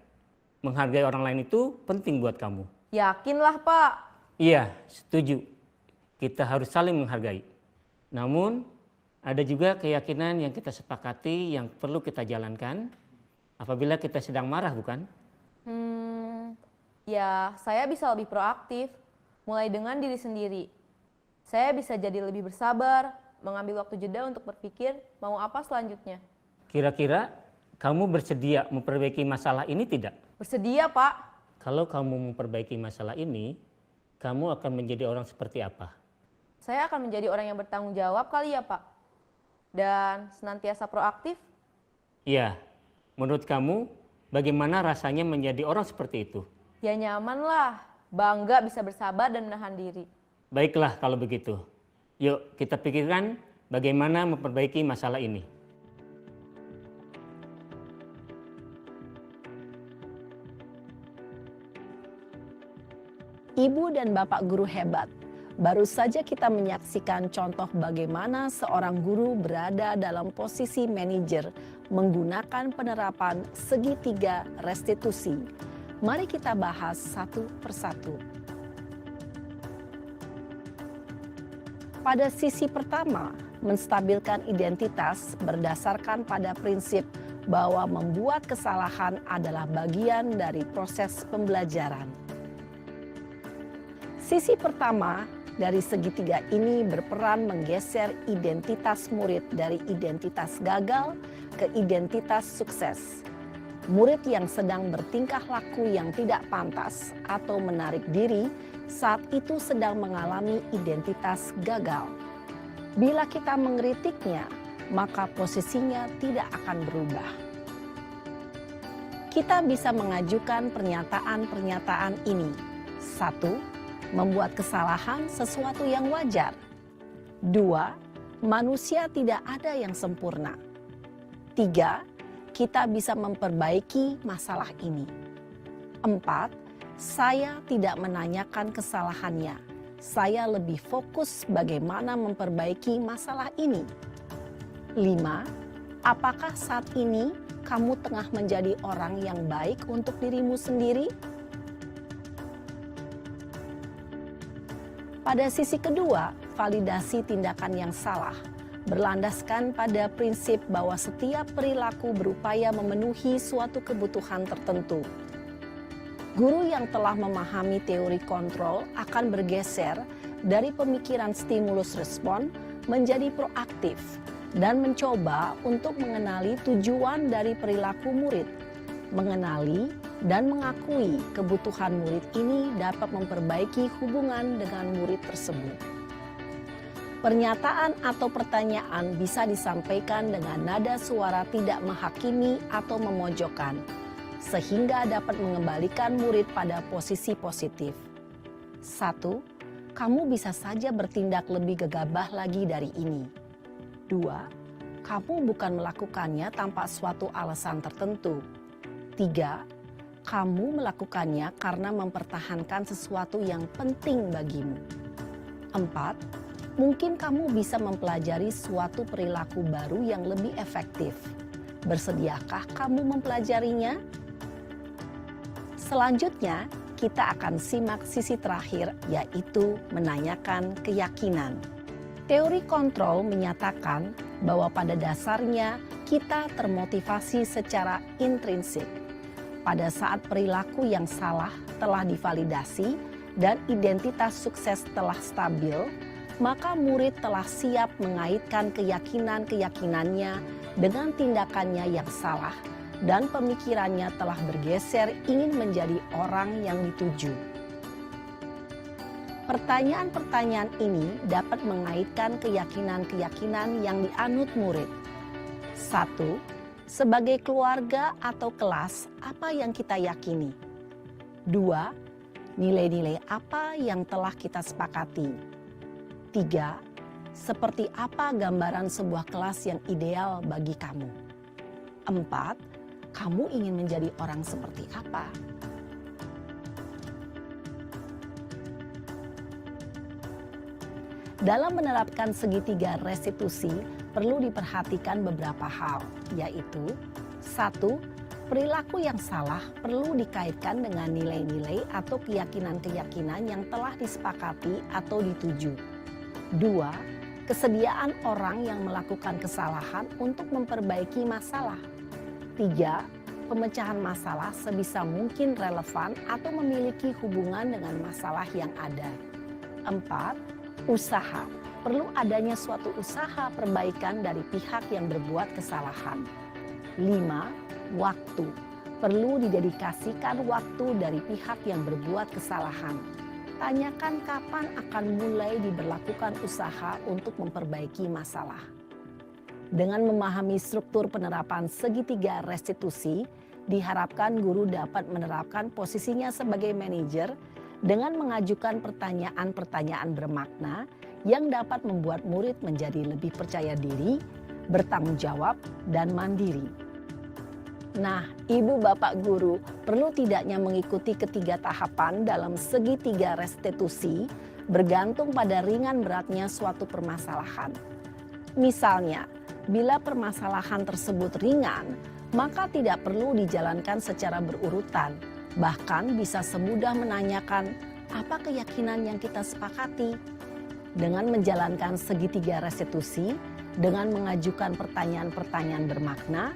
Menghargai orang lain itu penting buat kamu. Yakinlah Pak. Iya, setuju. Kita harus saling menghargai. Namun, ada juga keyakinan yang kita sepakati yang perlu kita jalankan apabila kita sedang marah, bukan? Ya saya bisa lebih proaktif. Mulai dengan diri sendiri. Saya bisa jadi lebih bersabar, mengambil waktu jeda untuk berpikir mau apa selanjutnya. Kira-kira kamu bersedia memperbaiki masalah ini tidak? Bersedia Pak. Kalau kamu memperbaiki masalah ini, kamu akan menjadi orang seperti apa? Saya akan menjadi orang yang bertanggung jawab kali ya Pak. Dan senantiasa proaktif. Iya, menurut kamu bagaimana rasanya menjadi orang seperti itu? Ya nyaman lah, bangga bisa bersabar dan menahan diri. Baiklah kalau begitu. Yuk kita pikirkan bagaimana memperbaiki masalah ini. Ibu dan Bapak guru hebat, baru saja kita menyaksikan contoh bagaimana seorang guru berada dalam posisi manajer menggunakan penerapan segitiga restitusi. Mari kita bahas satu persatu. Pada sisi pertama, menstabilkan identitas berdasarkan pada prinsip bahwa membuat kesalahan adalah bagian dari proses pembelajaran. Sisi pertama dari segitiga ini berperan menggeser identitas murid dari identitas gagal ke identitas sukses. Murid yang sedang bertingkah laku yang tidak pantas atau menarik diri saat itu sedang mengalami identitas gagal. Bila kita mengkritiknya, maka posisinya tidak akan berubah. Kita bisa mengajukan pernyataan-pernyataan ini. 1. Membuat kesalahan sesuatu yang wajar. 2. Manusia tidak ada yang sempurna. 3. Kita bisa memperbaiki masalah ini. 4. Saya tidak menanyakan kesalahannya. Saya lebih fokus bagaimana memperbaiki masalah ini. 5. Apakah saat ini kamu tengah menjadi orang yang baik untuk dirimu sendiri? Pada sisi kedua, validasi tindakan yang salah berlandaskan pada prinsip bahwa setiap perilaku berupaya memenuhi suatu kebutuhan tertentu. Guru yang telah memahami teori kontrol akan bergeser dari pemikiran stimulus respon menjadi proaktif dan mencoba untuk mengenali tujuan dari perilaku murid. Mengenali dan mengakui kebutuhan murid ini dapat memperbaiki hubungan dengan murid tersebut. Pernyataan atau pertanyaan bisa disampaikan dengan nada suara tidak menghakimi atau memojokkan, sehingga dapat mengembalikan murid pada posisi positif. 1. kamu bisa saja bertindak lebih gegabah lagi dari ini. 2. Kamu bukan melakukannya tanpa suatu alasan tertentu. 3. Kamu melakukannya karena mempertahankan sesuatu yang penting bagimu. 4. Mungkin kamu bisa mempelajari suatu perilaku baru yang lebih efektif. Bersediakah kamu mempelajarinya? Selanjutnya, kita akan simak sisi terakhir, yaitu menanyakan keyakinan. Teori kontrol menyatakan bahwa pada dasarnya kita termotivasi secara intrinsik. Pada saat perilaku yang salah telah divalidasi dan identitas sukses telah stabil, maka murid telah siap mengaitkan keyakinan-keyakinannya dengan tindakannya yang salah dan pemikirannya telah bergeser ingin menjadi orang yang dituju. Pertanyaan-pertanyaan ini dapat mengaitkan keyakinan-keyakinan yang dianut murid. 1. Sebagai keluarga atau kelas, apa yang kita yakini? 2. Nilai-nilai apa yang telah kita sepakati? 3. Seperti apa gambaran sebuah kelas yang ideal bagi kamu? 4. Kamu ingin menjadi orang seperti apa? Dalam menerapkan segitiga restitusi, perlu diperhatikan beberapa hal, yaitu 1. Perilaku yang salah perlu dikaitkan dengan nilai-nilai atau keyakinan-keyakinan yang telah disepakati atau dituju. 2. Kesediaan orang yang melakukan kesalahan untuk memperbaiki masalah. 3. Pemecahan masalah sebisa mungkin relevan atau memiliki hubungan dengan masalah yang ada. 4. Usaha. Perlu adanya suatu usaha perbaikan dari pihak yang berbuat kesalahan. 5. Waktu. Perlu didedikasikan waktu dari pihak yang berbuat kesalahan. Tanyakan kapan akan mulai diberlakukan usaha untuk memperbaiki masalah. Dengan memahami struktur penerapan segitiga restitusi, diharapkan guru dapat menerapkan posisinya sebagai manajer dengan mengajukan pertanyaan-pertanyaan bermakna yang dapat membuat murid menjadi lebih percaya diri, bertanggung jawab, dan mandiri. Nah, Ibu Bapak Guru perlu tidaknya mengikuti ketiga tahapan dalam segitiga restitusi bergantung pada ringan beratnya suatu permasalahan. Misalnya, bila permasalahan tersebut ringan, maka tidak perlu dijalankan secara berurutan. Bahkan bisa semudah menanyakan, apa keyakinan yang kita sepakati? Dengan menjalankan segitiga restitusi, dengan mengajukan pertanyaan-pertanyaan bermakna,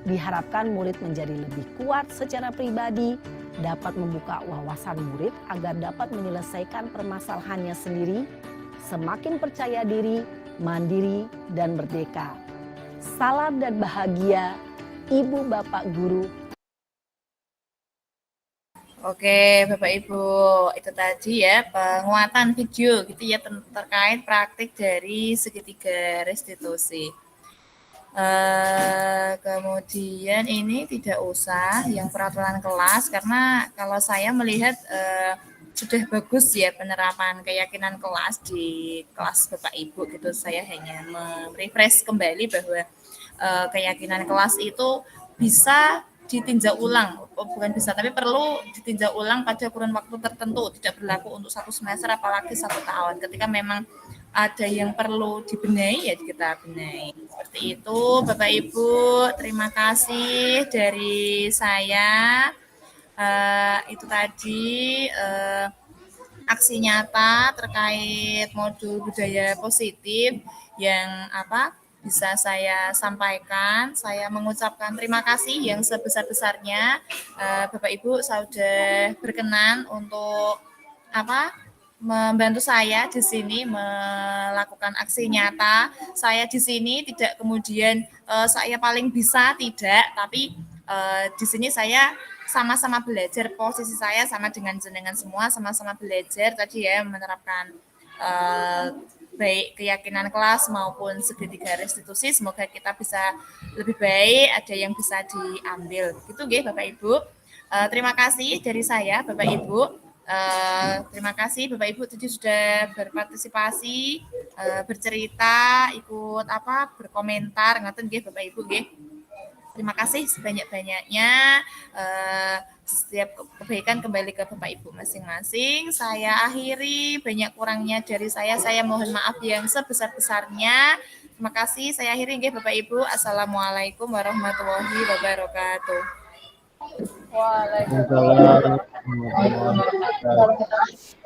diharapkan murid menjadi lebih kuat secara pribadi, dapat membuka wawasan murid agar dapat menyelesaikan permasalahannya sendiri, semakin percaya diri, mandiri, dan merdeka. Salam dan bahagia, Ibu Bapak Guru. Oke, Bapak Ibu, itu tadi ya penguatan video gitu ya terkait praktik dari segitiga restitusi. Kemudian ini tidak usah yang peraturan kelas karena kalau saya melihat sudah bagus ya penerapan keyakinan kelas di kelas Bapak Ibu gitu. Saya hanya merefresh kembali bahwa keyakinan kelas itu bisa ditinjau ulang, bukan bisa tapi perlu ditinjau ulang pada kurun waktu tertentu, tidak berlaku untuk 1 semester apalagi 1 tahun. Ketika memang ada yang perlu dibenahi ya kita benahi. Seperti itu Bapak Ibu, terima kasih dari saya. Itu tadi aksi nyata terkait modul budaya positif yang bisa saya sampaikan. Saya mengucapkan terima kasih yang sebesar-besarnya. Bapak Ibu sudah berkenan untuk membantu saya di sini melakukan aksi nyata. Saya di sini tidak kemudian saya paling bisa, tidak, tapi di sini saya sama-sama belajar. Posisi saya sama dengan jenengan semua, sama-sama belajar tadi ya menerapkan baik keyakinan kelas maupun segitiga restitusi. Semoga kita bisa lebih baik, ada yang bisa diambil. Gitu nggih Bapak Ibu. Terima kasih dari saya Bapak Ibu. Terima kasih Bapak Ibu tadi sudah berpartisipasi, bercerita, ikut berkomentar, ngaten nggih Bapak Ibu nggih. Terima kasih sebanyak-banyaknya. Setiap kebaikan kembali ke Bapak Ibu masing-masing. Saya akhiri, banyak kurangnya dari saya mohon maaf yang sebesar-besarnya. Terima kasih, saya akhiri nggih Bapak Ibu. Assalamualaikum warahmatullahi wabarakatuh. Waalaikumsalam warahmatullahi wabarakatuh.